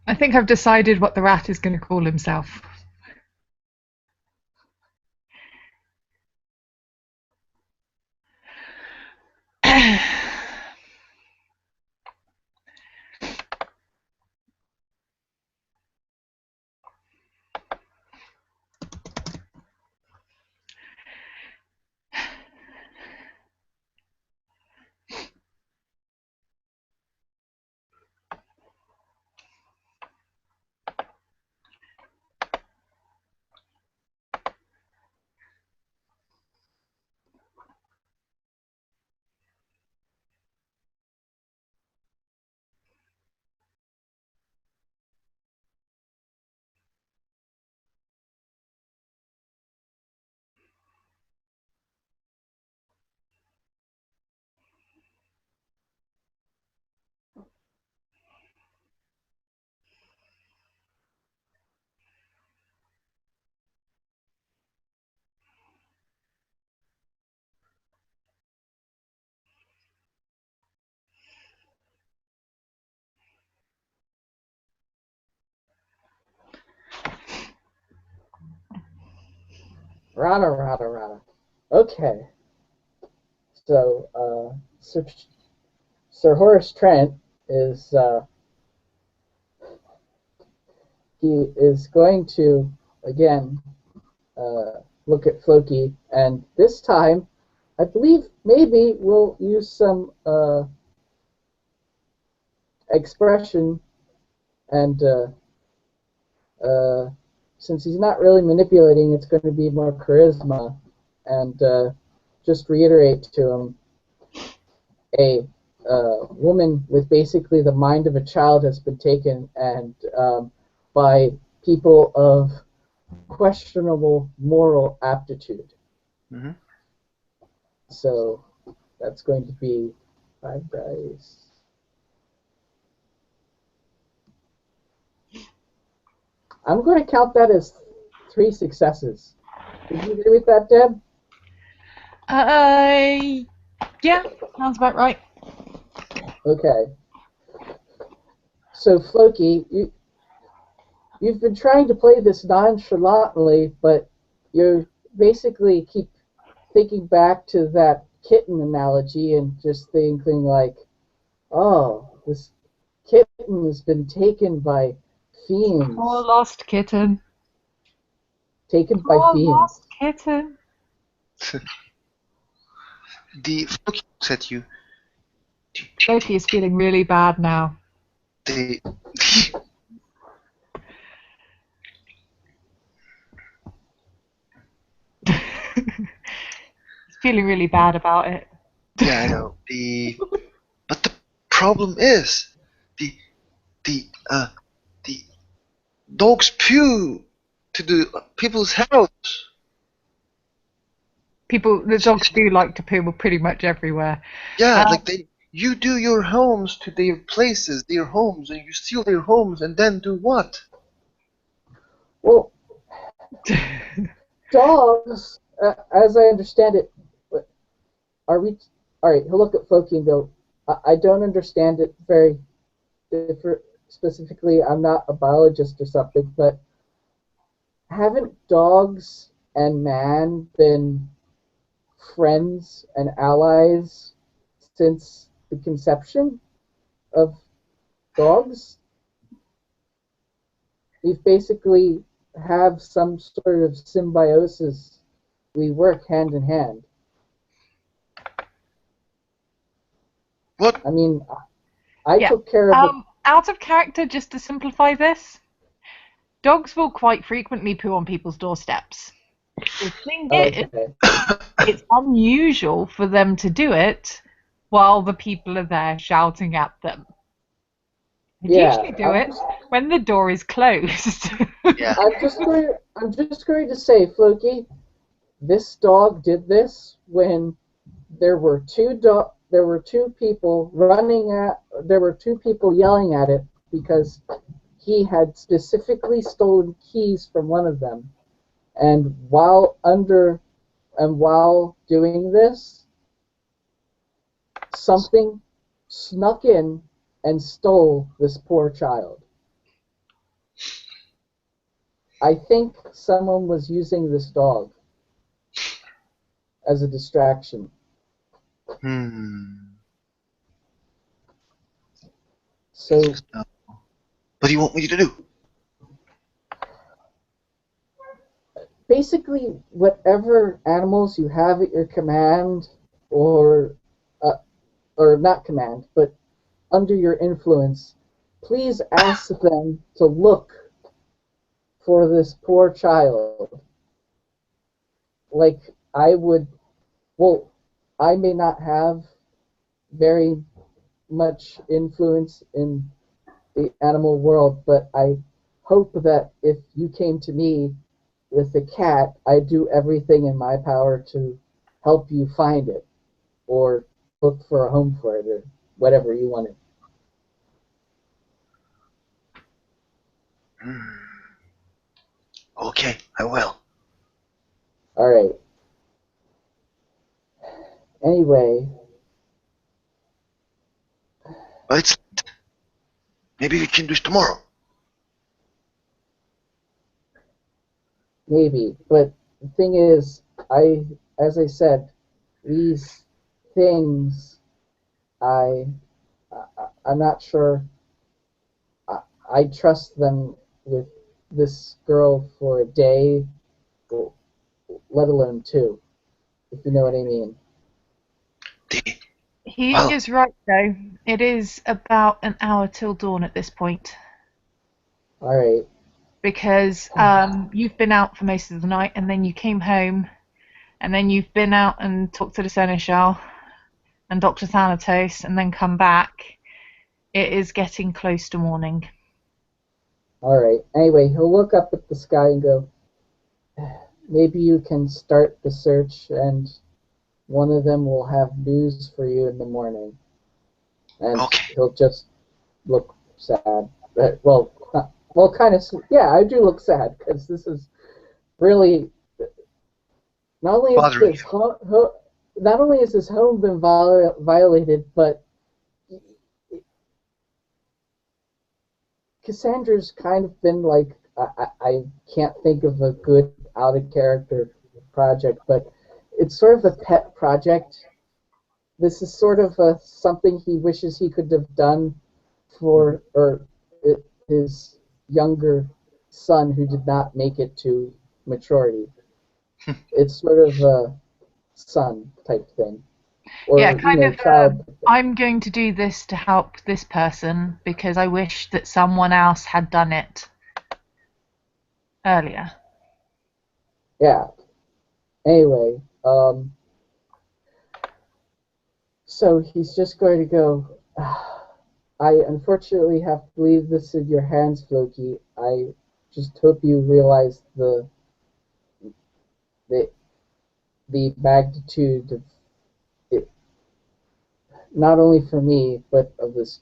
I think I've decided what the rat is going to call himself. Rada, rada, rada. Okay. So, Sir Horace Trent is he is going to again look at Floki, and this time, I believe maybe we'll use some expression, and since he's not really manipulating, it's going to be more charisma, and just reiterate to him a woman with basically the mind of a child has been taken, and by people of questionable moral aptitude. Mm-hmm. So that's going to be 5 dice. I'm going to count that as 3 successes. Would you agree with that, Deb? Yeah, sounds about right. Okay. So Floki, you've been trying to play this nonchalantly, but you basically keep thinking back to that kitten analogy and just thinking like, oh, this kitten has been taken by Poor fiends. lost kitten. Taken by Poor fiends. lost kitten. The Floki looks at you. Loki is feeling really bad now. The He's feeling really bad about it. yeah, I know. But the problem is the the the dogs pew to the people's house. The dogs do like to poo pretty much everywhere. Yeah, Um, like you do your homes to their places, their homes, and you steal their homes, and then do what? Well, dogs, as I understand it, are we? All right, he'll look at Floki and go, I don't understand it very different. Specifically, I'm not a biologist or something, but haven't dogs and man been friends and allies since the conception of dogs? We've basically have some sort of symbiosis. We work hand in hand. What? I mean, I yeah. took care of the. Out of character, just to simplify this, dogs will quite frequently poo on people's doorsteps. The thing is, Okay. it's unusual for them to do it while the people are there shouting at them. They Yeah, usually do it when the door is closed. Yeah. I'm just going to say, Floki, this dog did this when there were two people there were two people yelling at it because he had specifically stolen keys from one of them, and while doing this, something snuck in and stole this poor child. I think someone was using this dog as a distraction. So What do you want me to do? basically, whatever animals you have at your command, or not command, but under your influence, please ask them to look for this poor child. Like I would, well, I may not have very much influence in the animal world, but I hope that if you came to me with a cat, I do everything in my power to help you find it, or look for a home for it, or whatever you want it. Okay, I will. All right. Anyway, But maybe we can do it tomorrow. maybe, but the thing is, as I said, these things, I, I'm not sure I trust them with this girl for a day, let alone two, if you know what I mean. The, He well, is right, though. It is about an hour till dawn at this point. All right. Because you've been out for most of the night, and then you came home, and then you've been out and talked to the Seneschal and Dr. Thanatos, and then come back. It is getting close to morning. All right. Anyway, he'll look up at the sky and go, maybe you can start the search, and one of them will have news for you in the morning. And okay. he'll just look sad. Well, kind of. Yeah, I do look sad because this is really not only is Bothering this not only is his home been violated, but Cassandra's kind of been like I can't think of a good out of character project, but it's sort of a pet project. This is sort of something he wishes he could have done for his younger son who did not make it to maturity. It's sort of a son type thing, Yeah, or kind of. child. I'm going to do this to help this person because I wish that someone else had done it earlier. Yeah. Anyway, so he's just going to go. I unfortunately have to leave this in your hands, Floki. I just hope you realize the the magnitude of it, not only for me, but of this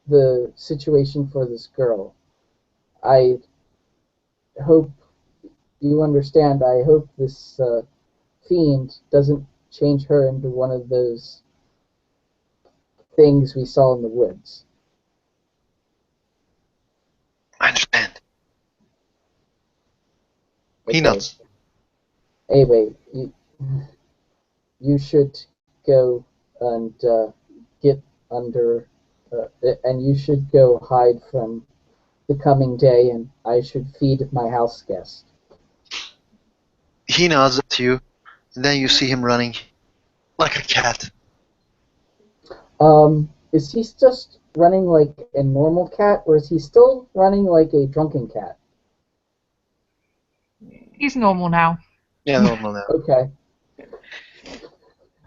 the situation for this girl. I hope you understand. I hope this fiend doesn't change her into one of those things we saw in the woods. I understand. He Okay. nods. Anyway, you should go and get under, and you should go hide from the coming day, and I should feed my house guest. He nods at you, and then you see him running like a cat. Is he just running like a normal cat, or is he still running like a drunken cat? He's normal now. Yeah, normal now. Okay.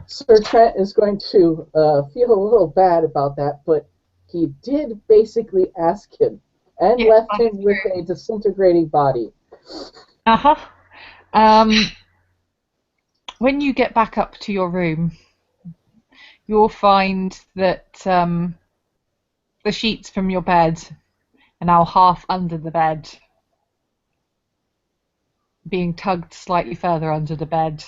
Sir Trent is going to feel a little bad about that, but he did basically ask him and Yeah, left that's him with true. a disintegrating body. Uh-huh. When you get back up to your room, you'll find that the sheets from your bed are now half under the bed, being tugged slightly further under the bed.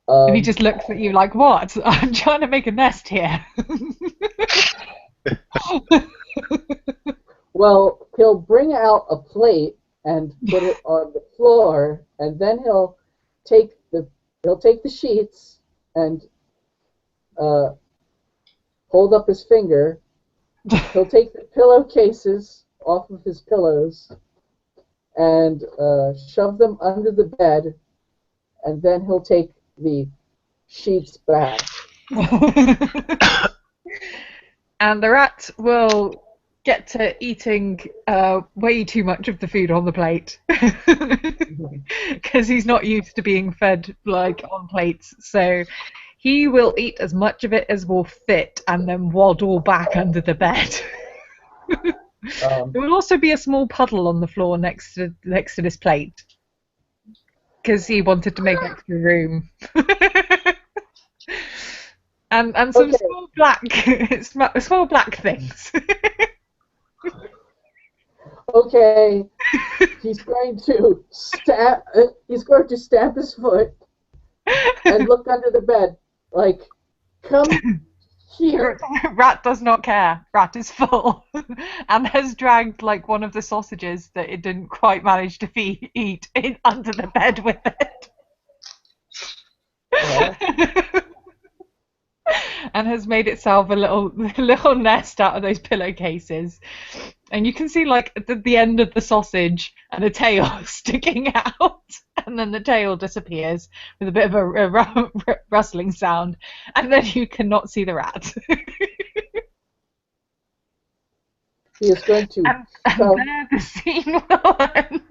And he Um, just looks at you like, what? I'm trying to make a nest here. well, he'll bring out a plate and put it on the floor, and then take the sheets and uh, hold up his finger. He'll take the pillowcases off of his pillows and shove them under the bed, and then he'll take the sheets back. And the rat will get to eating way too much of the food on the plate because he's not used to being fed like on plates. So he will eat as much of it as will fit and then waddle back under the bed. There will also be a small puddle on the floor next to this plate because he wanted to make extra room. And some Okay. small black things. Okay, he's going to stamp his foot and look under the bed like, come Here. Rat does not care. Rat is full and has dragged like one of the sausages that it didn't quite manage to eat in under the bed with it. Yeah. And has made itself a little nest out of those pillowcases. And you can see like the end of the sausage and a tail sticking out, and then the tail disappears with a bit of a rustling sound, and then you cannot see the rat. He is going to and shove. there the scene will end.